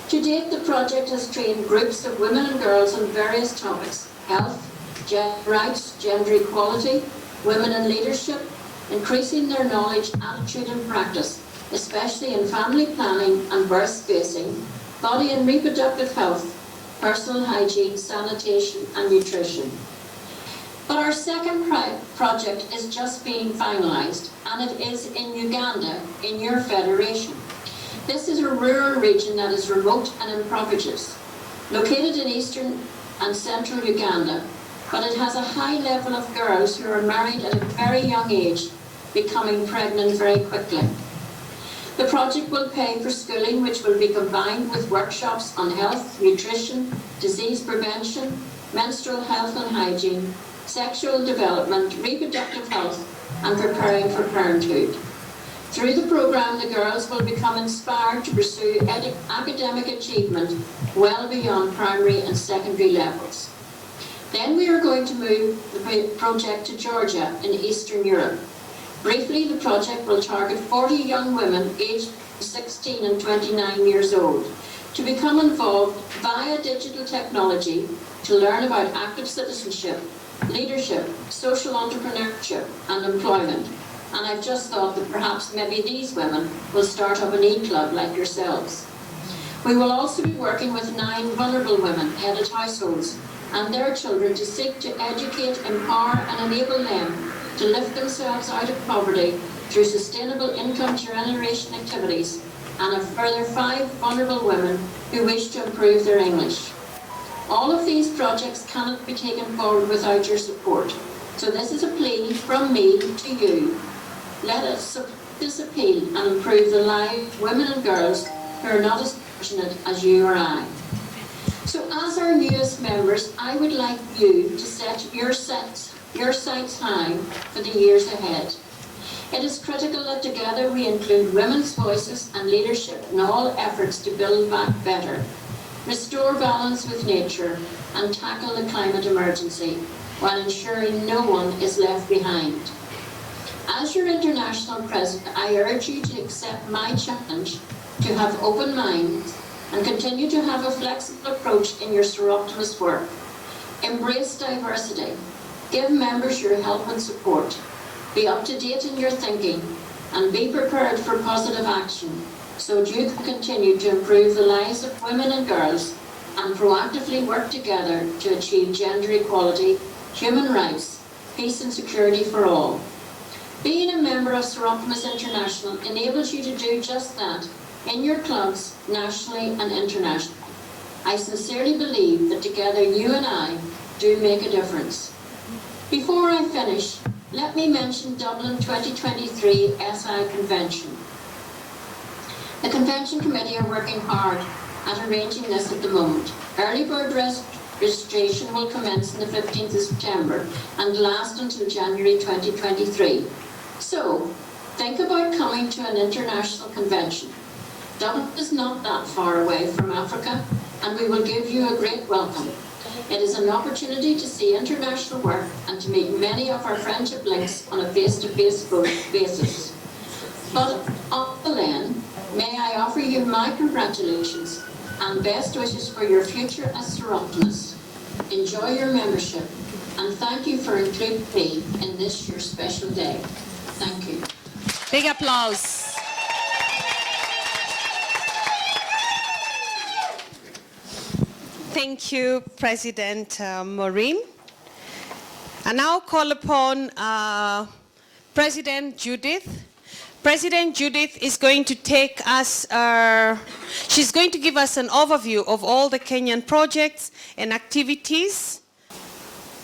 To date, the project has trained groups of women and girls on various topics: health, gender rights, gender equality, women in leadership, increasing their knowledge, attitude and practice, especially in family planning and birth spacing, body and reproductive health, personal hygiene, sanitation, and nutrition. But our second project is just being finalised, and it is in Uganda, in your federation. This is a rural region that is remote and impoverished, located in eastern and central Uganda, but it has a high level of girls who are married at a very young age, becoming pregnant very quickly. The project will pay for schooling, which will be combined with workshops on health, nutrition, disease prevention, menstrual health and hygiene, sexual development, reproductive health, and preparing for parenthood. Through the programme, the girls will become inspired to pursue academic achievement well beyond primary and secondary levels. Then we are going to move the project to Georgia in Eastern Europe. Briefly, the project will target 40 young women aged 16 and 29 years old to become involved via digital technology to learn about active citizenship, leadership, social entrepreneurship, and employment. And I've just thought that perhaps maybe these women will start up an e-club like yourselves. We will also be working with 9 vulnerable women, headed households, and their children to seek to educate, empower, and enable them to lift themselves out of poverty through sustainable income generation activities, and a further 5 vulnerable women who wish to improve their English. All of these projects cannot be taken forward without your support. So this is a plea from me to you. Let us support this appeal and improve the lives of women and girls who are not as fortunate as you or I. So as our newest members, I would like you to set your sights high for the years ahead. It is critical that together we include women's voices and leadership in all efforts to build back better, restore balance with nature, and tackle the climate emergency while ensuring no one is left behind. As your international president, I urge you to accept my challenge to have open minds and continue to have a flexible approach in your soroptimist work. Embrace diversity. Give members your help and support. Be up to date in your thinking and be prepared for positive action so you can continue to improve the lives of women and girls and proactively work together to achieve gender equality, human rights, peace and security for all. Being a member of Soroptimist International enables you to do just that in your clubs, nationally and internationally. I sincerely believe that together you and I do make a difference. Before I finish, let me mention Dublin 2023 SI Convention. The Convention Committee are working hard at arranging this at the moment. Early bird registration will commence on the 15th of September and last until January 2023. So, think about coming to an international convention. Dublin is not that far away from Africa, and we will give you a great welcome. It is an opportunity to see international work and to meet many of our friendship links on a face-to-face basis. But until then, may I offer you my congratulations and best wishes for your future as Soroptimists. Enjoy your membership, and thank you for including me in this your special day. Thank you. Big applause. Thank you, President Maureen. I now call upon President Judith. President Judith is going to take us, she's going to give us an overview of all the Kenyan projects and activities.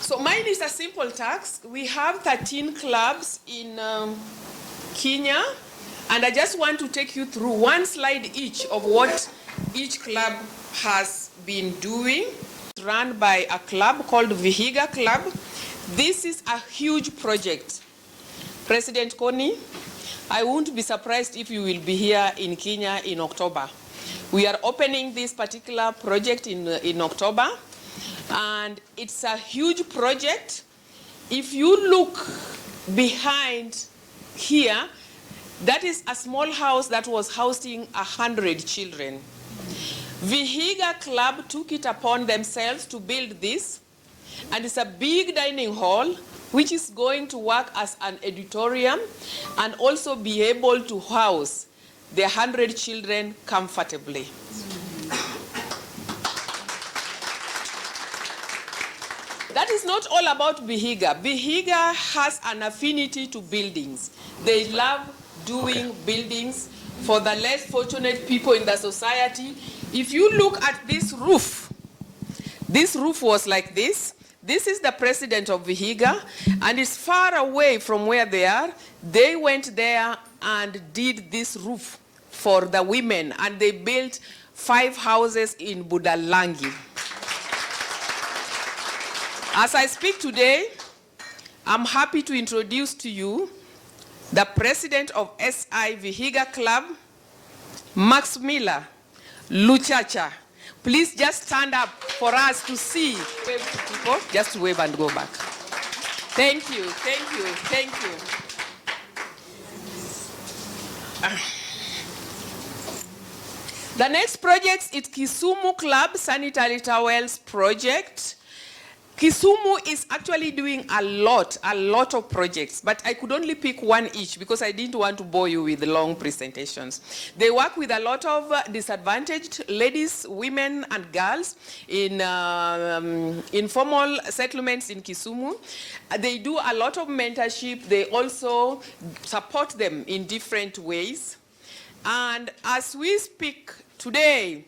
So mine is a simple task. We have 13 clubs in Kenya, and I just want to take you through one slide each of what each club has been doing. It's run by a club called Vihiga Club. This is a huge project. President Kony, I won't be surprised if you will be here in Kenya in October. We are opening this particular project in October, and it's a huge project. If you look behind here, that is a small house that was housing 100 children. Vihiga Club took it upon themselves to build this, and it's a big dining hall which is going to work as an auditorium and also be able to house the 100 children comfortably. That is not all about Vihiga. Vihiga has an affinity to buildings. They love doing buildings for the less fortunate people in the society. If you look at this roof was like this. This is the president of Vihiga, and it's far away from where they are. They went there and did this roof for the women, and they built 5 houses in Budalangi. As I speak today, I'm happy to introduce to you the president of SI Vihiga Club, Max Miller Luchacha. Please just stand up for us to see. Wave to people, just wave and go back. Thank you, thank you, thank you. The next project is Kisumu Club Sanitary Towels Project. Kisumu is actually doing a lot of projects, but I could only pick one each because I didn't want to bore you with long presentations. They work with a lot of disadvantaged ladies, women, and girls in informal settlements in Kisumu. They do a lot of mentorship. They also support them in different ways. And as we speak today,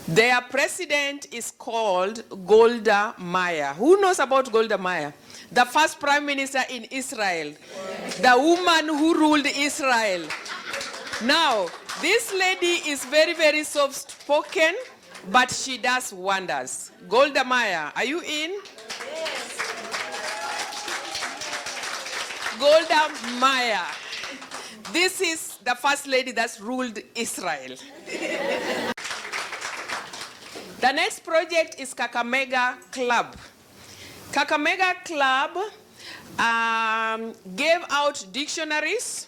their president is called Golda Meir. Who knows about Golda Meir? The first prime minister in Israel. Yes. The woman who ruled Israel. Now, this lady is very, very soft-spoken, but she does wonders. Golda Meir, are you in? Yes. Golda Meir. This is the first lady that's ruled Israel. The next project is Kakamega Club. Kakamega Club gave out dictionaries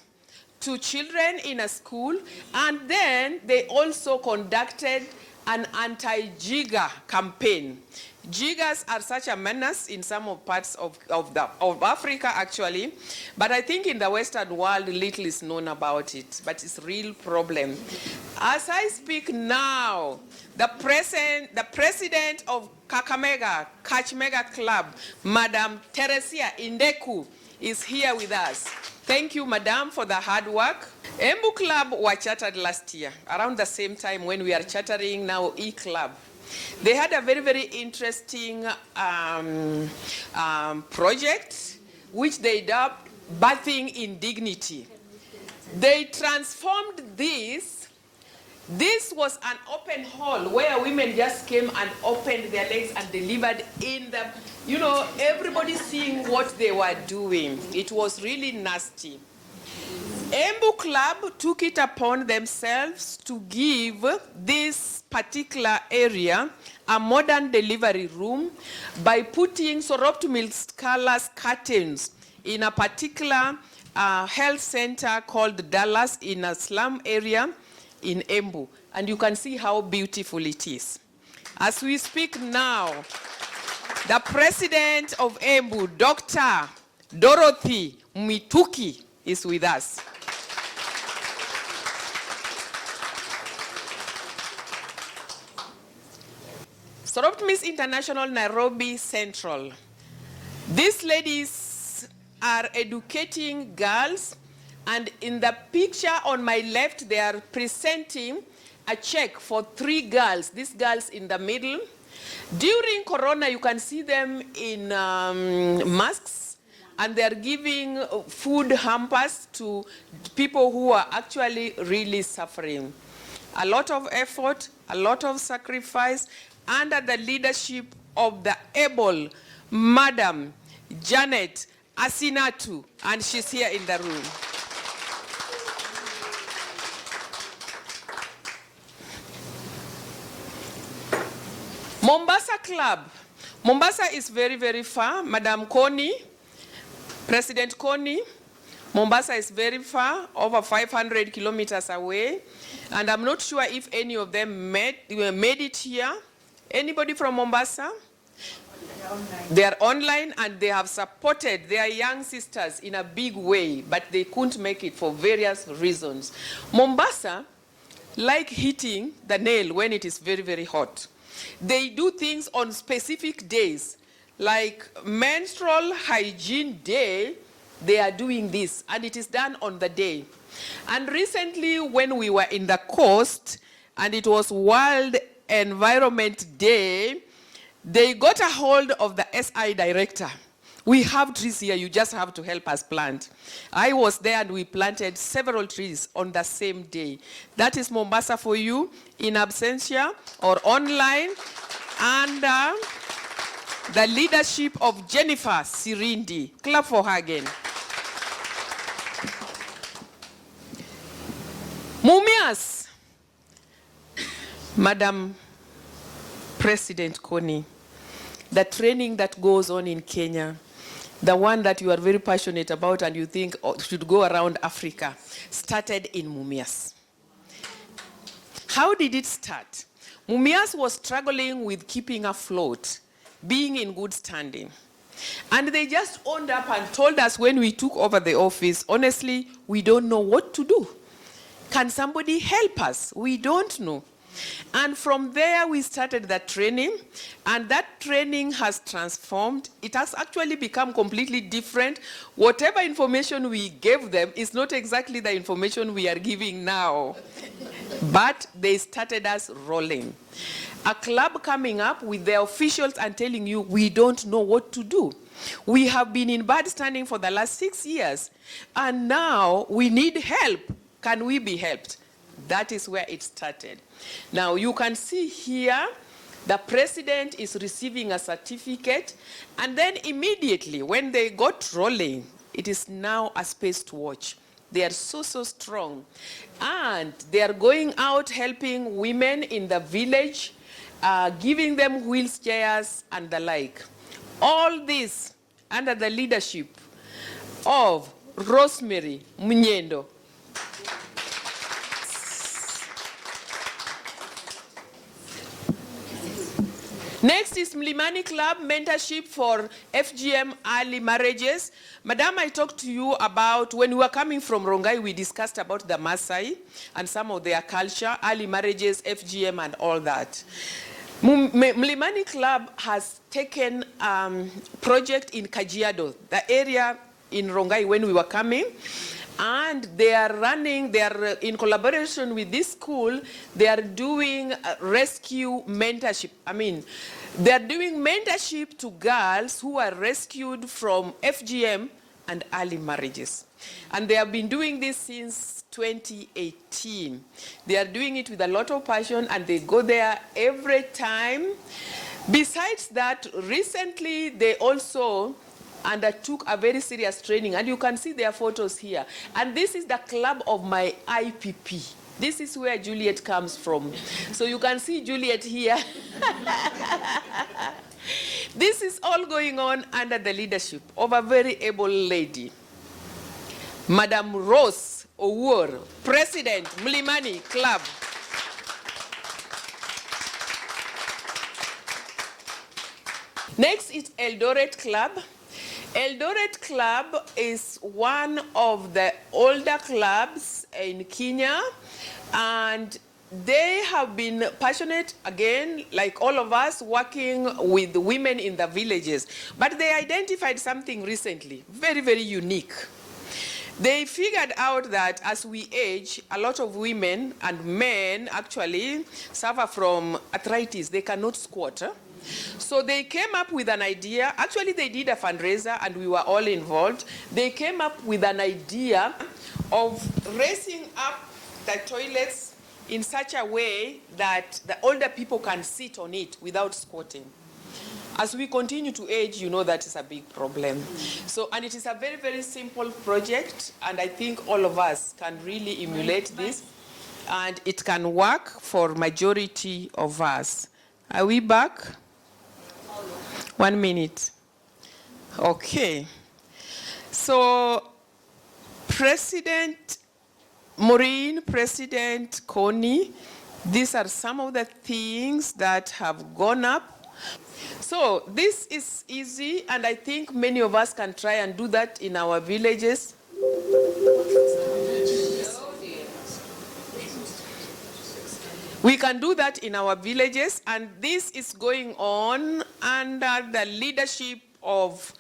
to children in a school, and then they also conducted an anti-jigger campaign. Jiggers are such a menace in some parts of Africa, actually, but I think in the Western world, little is known about it, but it's a real problem. As I speak now, the president of Kachmega Club, Madam Teresia Indeku, is here with us. Thank you, Madam, for the hard work. Embu Club were chartered last year, around the same time when we are chartering now E-Club. They had a very, very interesting project, which they dubbed Bathing in Dignity. They transformed this. This was an open hall where women just came and opened their legs and delivered in the, everybody seeing what they were doing. It was really nasty. Embu Club took it upon themselves to give this particular area a modern delivery room by putting soroptimist colors curtains in a particular health center called Dallas in a slum area in Embu. And you can see how beautiful it is. As we speak now, the president of Embu, Dr. Dorothy Mituki, is with us. Soroptimist International, Nairobi Central. These ladies are educating girls, and in the picture on my left, they are presenting a check for 3 girls, these girls in the middle. During Corona, you can see them in masks, and they are giving food hampers to people who are actually really suffering. A lot of effort, a lot of sacrifice, under the leadership of the able Madam Janet Asinatu, and she's here in the room. Mombasa Club. Mombasa is very, very far. Madam Koni, President Koni, Mombasa is very far, over 500 kilometers away, and I'm not sure if any of them made it here. Anybody from Mombasa? They are online, and they have supported their young sisters in a big way, but they couldn't make it for various reasons. Mombasa like hitting the nail when it is very, very hot. They do things on specific days, like menstrual hygiene day, they are doing this, and it is done on the day. And recently, when we were in the coast, and it was World Environment Day, they got a hold of the SI director. We have trees here, you just have to help us plant. I was there and we planted several trees on the same day. That is Mombasa for you, in absentia or online, under the leadership of Jennifer Sirindi. Clap for her again. Mumias, Madam President Kony, the training that goes on in Kenya, the one that you are very passionate about and you think should go around Africa, started in Mumias. How did it start? Mumias was struggling with keeping afloat, being in good standing. And they just owned up and told us when we took over the office, honestly, we don't know what to do. Can somebody help us? We don't know. And from there, we started that training, and that training has transformed. It has actually become completely different. Whatever information we gave them is not exactly the information we are giving now. But they started us rolling. A club coming up with the officials and telling you, we don't know what to do. We have been in bad standing for the last 6 years, and now we need help. Can we be helped? That is where it started. Now you can see here, the president is receiving a certificate, and then immediately when they got rolling, it is now a space to watch. They are so strong. And they are going out helping women in the village, giving them wheelchairs and the like. All this under the leadership of Rosemary Munyendo. Next is Mlimani Club mentorship for FGM early marriages. Madam, I talked to you about, when we were coming from Rongai, we discussed about the Maasai and some of their culture, early marriages, FGM and all that. Mlimani Club has taken project in Kajiado, the area in Rongai when we were coming. And they are running, they are in collaboration with this school, they are doing rescue mentorship. They are doing mentorship to girls who are rescued from FGM and early marriages. And they have been doing this since 2018. They are doing it with a lot of passion, and they go there every time. Besides that, recently they also undertook a very serious training, and you can see their photos here. And this is the club of my IPP. This is where Juliet comes from. So you can see Juliet here. This is all going on under the leadership of a very able lady, Madam Rose Owuor, President, Mlimani Club. Next is Eldoret Club. Eldoret Club is one of the older clubs in Kenya, and they have been passionate, again, like all of us, working with women in the villages. But they identified something recently, very unique. They figured out that as we age, a lot of women and men actually suffer from arthritis. They cannot squat. So they came up with an idea. Actually, they did a fundraiser and we were all involved. They came up with an idea of raising up the toilets in such a way that the older people can sit on it without squatting. As we continue to age, you know that is a big problem. So, and it is a very simple project, and I think all of us can really emulate this, and it can work for majority of us. Are we back? 1 minute. Okay. So, President Maureen, President Kony, these are some of the things that have gone up. So this is easy, and I think many of us can try and do that in our villages. We can do that in our villages, and this is going on under the leadership of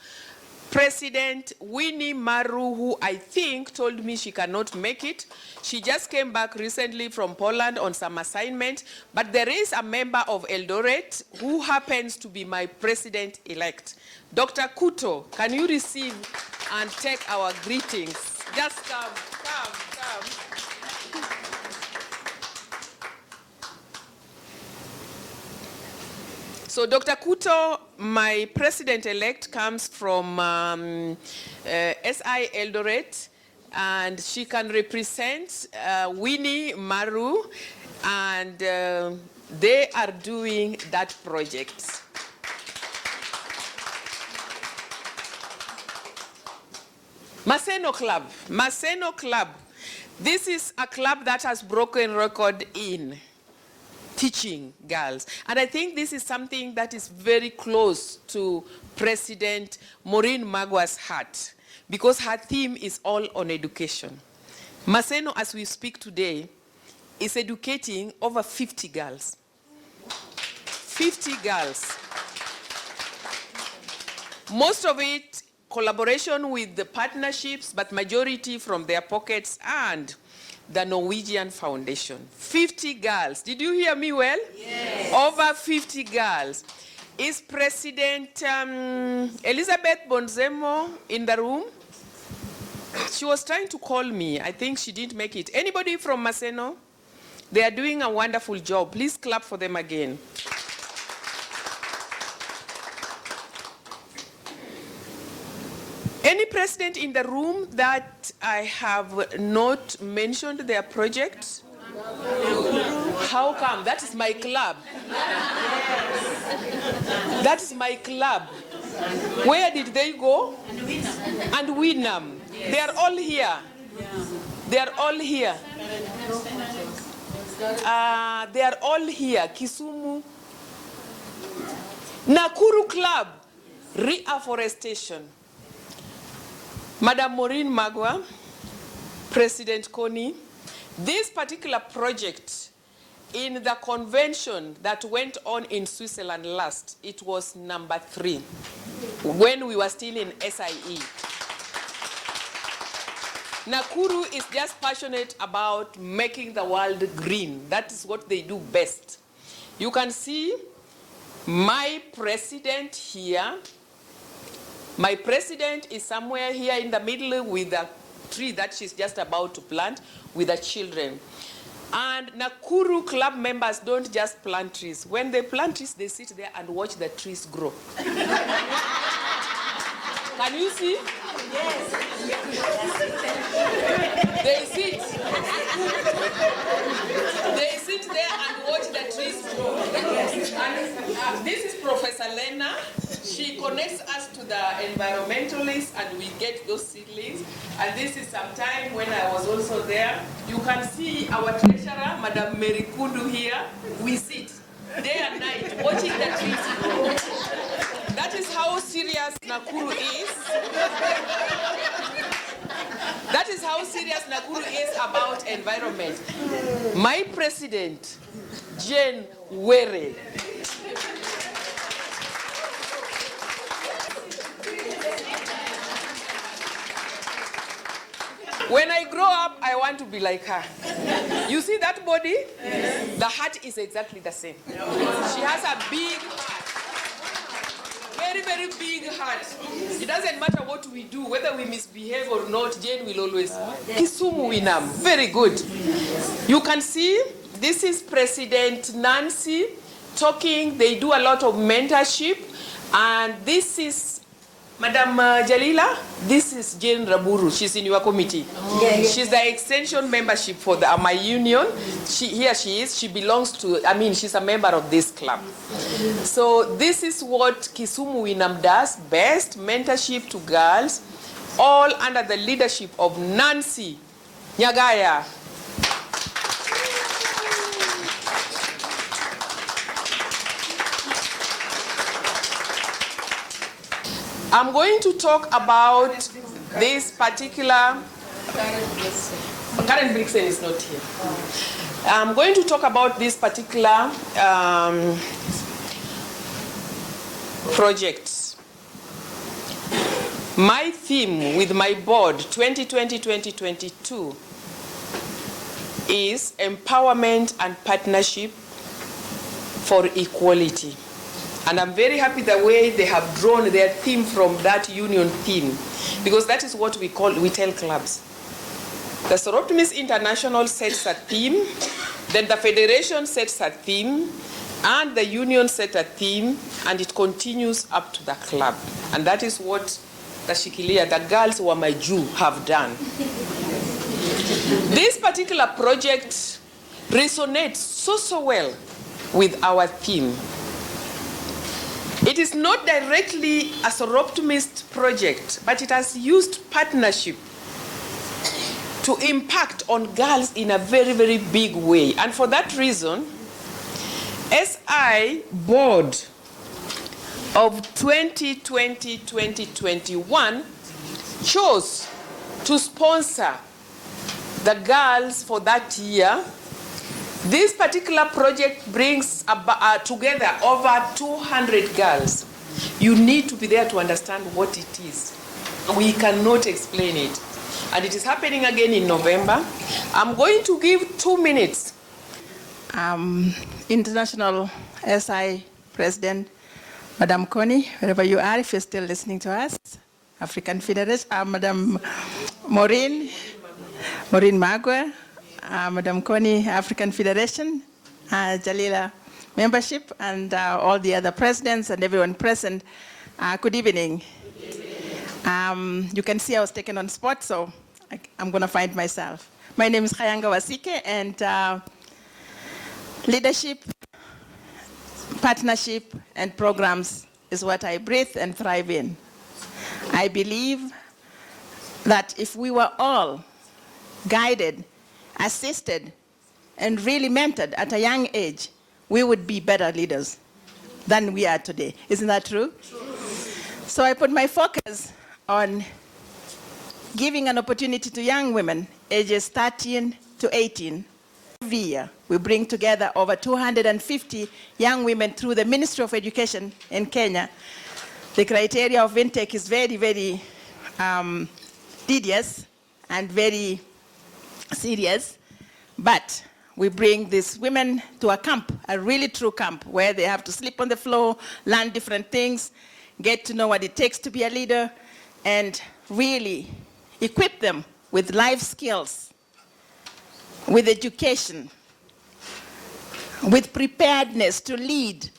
President Winnie Maru, who I think told me she cannot make it. She just came back recently from Poland on some assignment, but there is a member of Eldoret who happens to be my president-elect. Dr. Kuto, can you receive and take our greetings? Just come. So Dr. Kuto, my president-elect, comes from SI Eldoret, and she can represent Winnie Maru, and they are doing that project. Maseno Club. This is a club that has broken record in teaching girls. And I think this is something that is very close to President Maureen Magwa's heart, because her theme is all on education. Maseno, as we speak today, is educating over 50 girls. 50 girls. Most of it collaboration with the partnerships, but majority from their pockets and the Norwegian Foundation. 50 girls. Did you hear me well? Yes. Over 50 girls. Is President Elizabeth Bonzemo in the room? She was trying to call me. I think she didn't make it. Anybody from Maseno? They are doing a wonderful job. Please clap for them again. Any president in the room that I have not mentioned their project? How come? That is my club. That is my club. Where did they go? And Winam. They are all here. They are all here. They are all here. Kisumu. Nakuru Club. Reforestation. Madam Maureen Magwa, President Kony, this particular project in the convention that went on in Switzerland last, it was number 3 when we were still in SIE. Nakuru is just passionate about making the world green. That is what they do best. You can see my president here. My president is somewhere here in the middle with a tree that she's just about to plant with the children. And Nakuru club members don't just plant trees. When they plant trees, they sit there and watch the trees grow. Can you see? Yes. They sit there and watch the trees grow. And this is Professor Lena. She connects us to the environmentalists and we get those seedlings. And this is some time when I was also there. You can see our treasurer, Madam Mary Kundu here. We sit day and night watching the trees grow. That is how serious Nakuru is. That is how serious Nakuru is about environment. My president, Jane Were. When I grow up, I want to be like her. You see that body? Yes. The heart is exactly the same. She has a big heart. Very, very big heart. It doesn't matter what we do, whether we misbehave or not, Jane will always. Kisumu Winam. Very good. You can see, this is President Nancy talking. They do a lot of mentorship. And this is Madam Jalila, this is Jane Raburu. She's in your committee. She's the extension membership for my union. Here she is. She belongs to, she's a member of this club. So this is what Kisumu Winam does best, mentorship to girls, all under the leadership of Nancy Nyagaya. I'm going to talk about this particular Karen Brixen is not here. I'm going to talk about this particular project. My theme with my board 2020-2022 is empowerment and partnership for equality. And I'm very happy the way they have drawn their theme from that union theme, because that is what we tell clubs. The Soroptimist International sets a theme, then the Federation sets a theme, and the union set a theme, and it continues up to the club. And that is what the Shikilia, the girls who are my Jew, have done. This particular project resonates so well with our theme. It is not directly a soroptimist project, but it has used partnership to impact on girls in a very big way. And for that reason, SI board of 2020-2021 chose to sponsor the girls for that year. This particular project brings together over 200 girls. You need to be there to understand what it is. We cannot explain it. And it is happening again in November. I'm going to give 2 minutes. International SI President, Madam Connie, wherever you are, if you're still listening to us, African Federation, Madam Maureen Magua, Madam Connie, African Federation, Jalila membership, and all the other presidents and everyone present, good evening. You can see I was taken on spot, so I'm going to find myself. My name is Khayanga Wasike, and leadership, partnership, and programs is what I breathe and thrive in. I believe that if we were all guided, assisted, and really mentored at a young age, we would be better leaders than we are today. Isn't that true? So I put my focus on giving an opportunity to young women ages 13 to 18. Every year, we bring together over 250 young women through the Ministry of Education in Kenya. The criteria of intake is very tedious and very serious, but we bring these women to a camp, a really true camp, where they have to sleep on the floor, learn different things, get to know what it takes to be a leader, and really equip them with life skills, with education, with preparedness to lead,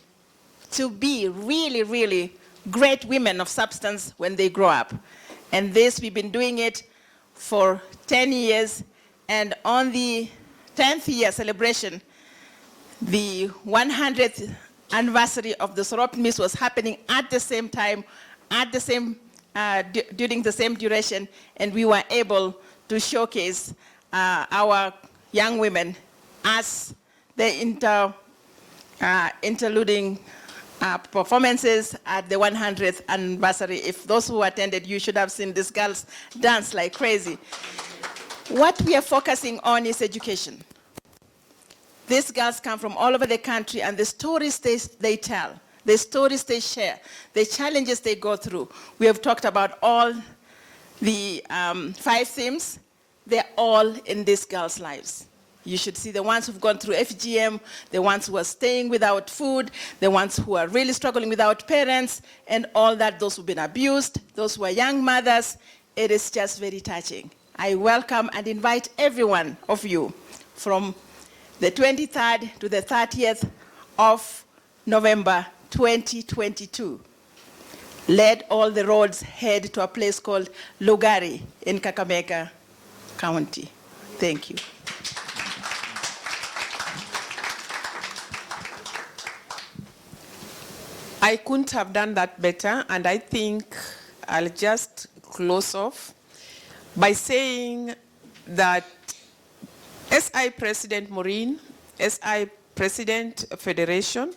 to be really great women of substance when they grow up. And this, we've been doing it for 10 years, and on the 10th year celebration, the 100th anniversary of the Soroptimist was happening at the same time, at the same, during the same duration, and we were able to showcase our young women as the interluding performances at the 100th anniversary. If those who attended, you should have seen these girls dance like crazy. What we are focusing on is education. These girls come from all over the country, and the stories they tell, the stories they share, the challenges they go through. We have talked about all the 5 themes. They're all in these girls' lives. You should see the ones who've gone through FGM, the ones who are staying without food, the ones who are really struggling without parents, and all that, those who've been abused, those who are young mothers. It is just very touching. I welcome and invite every one of you from the 23rd to the 30th of November 2022. Let all the roads head to a place called Lugari in Kakamega County. Thank you. I couldn't have done that better, and I think I'll just close off by saying that SI President Maureen, SI President Federation,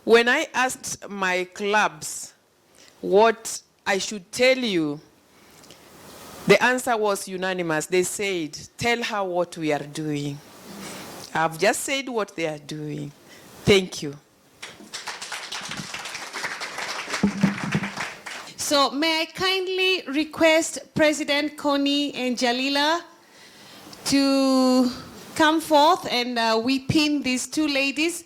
when I asked my clubs what I should tell you The answer was unanimous. They said, tell her what we are doing. I've just said what they are doing. Thank you. So may I kindly request President Connie and Jalila to come forth, and we pin these two ladies.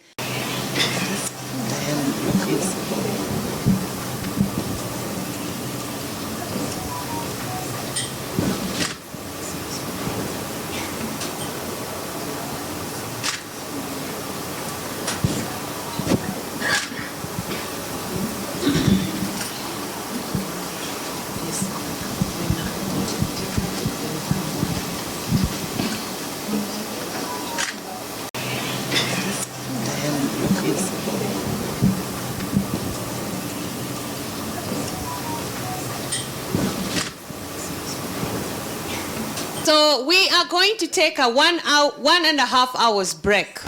So we are going to take a 1.5 hours break.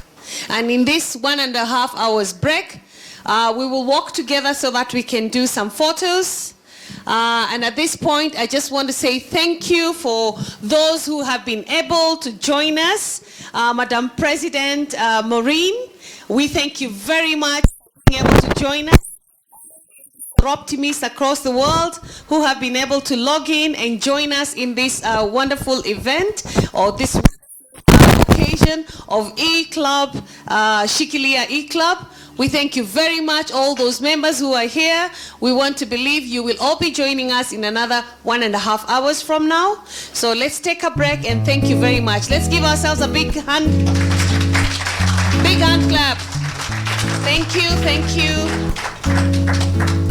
And in this 1.5 hours break, we will walk together so that we can do some photos. And at this point, I just want to say thank you for those who have been able to join us. Madam President Maureen, we thank you very much for being able to join us. Soroptimists across the world who have been able to log in and join us in this wonderful event, or this occasion of E-Club, Shikilia E-Club. We thank you very much, all those members who are here. We want to believe you will all be joining us in another 1.5 hours from now. So let's take a break, and thank you very much. Let's give ourselves a big hand clap. Thank you, thank you.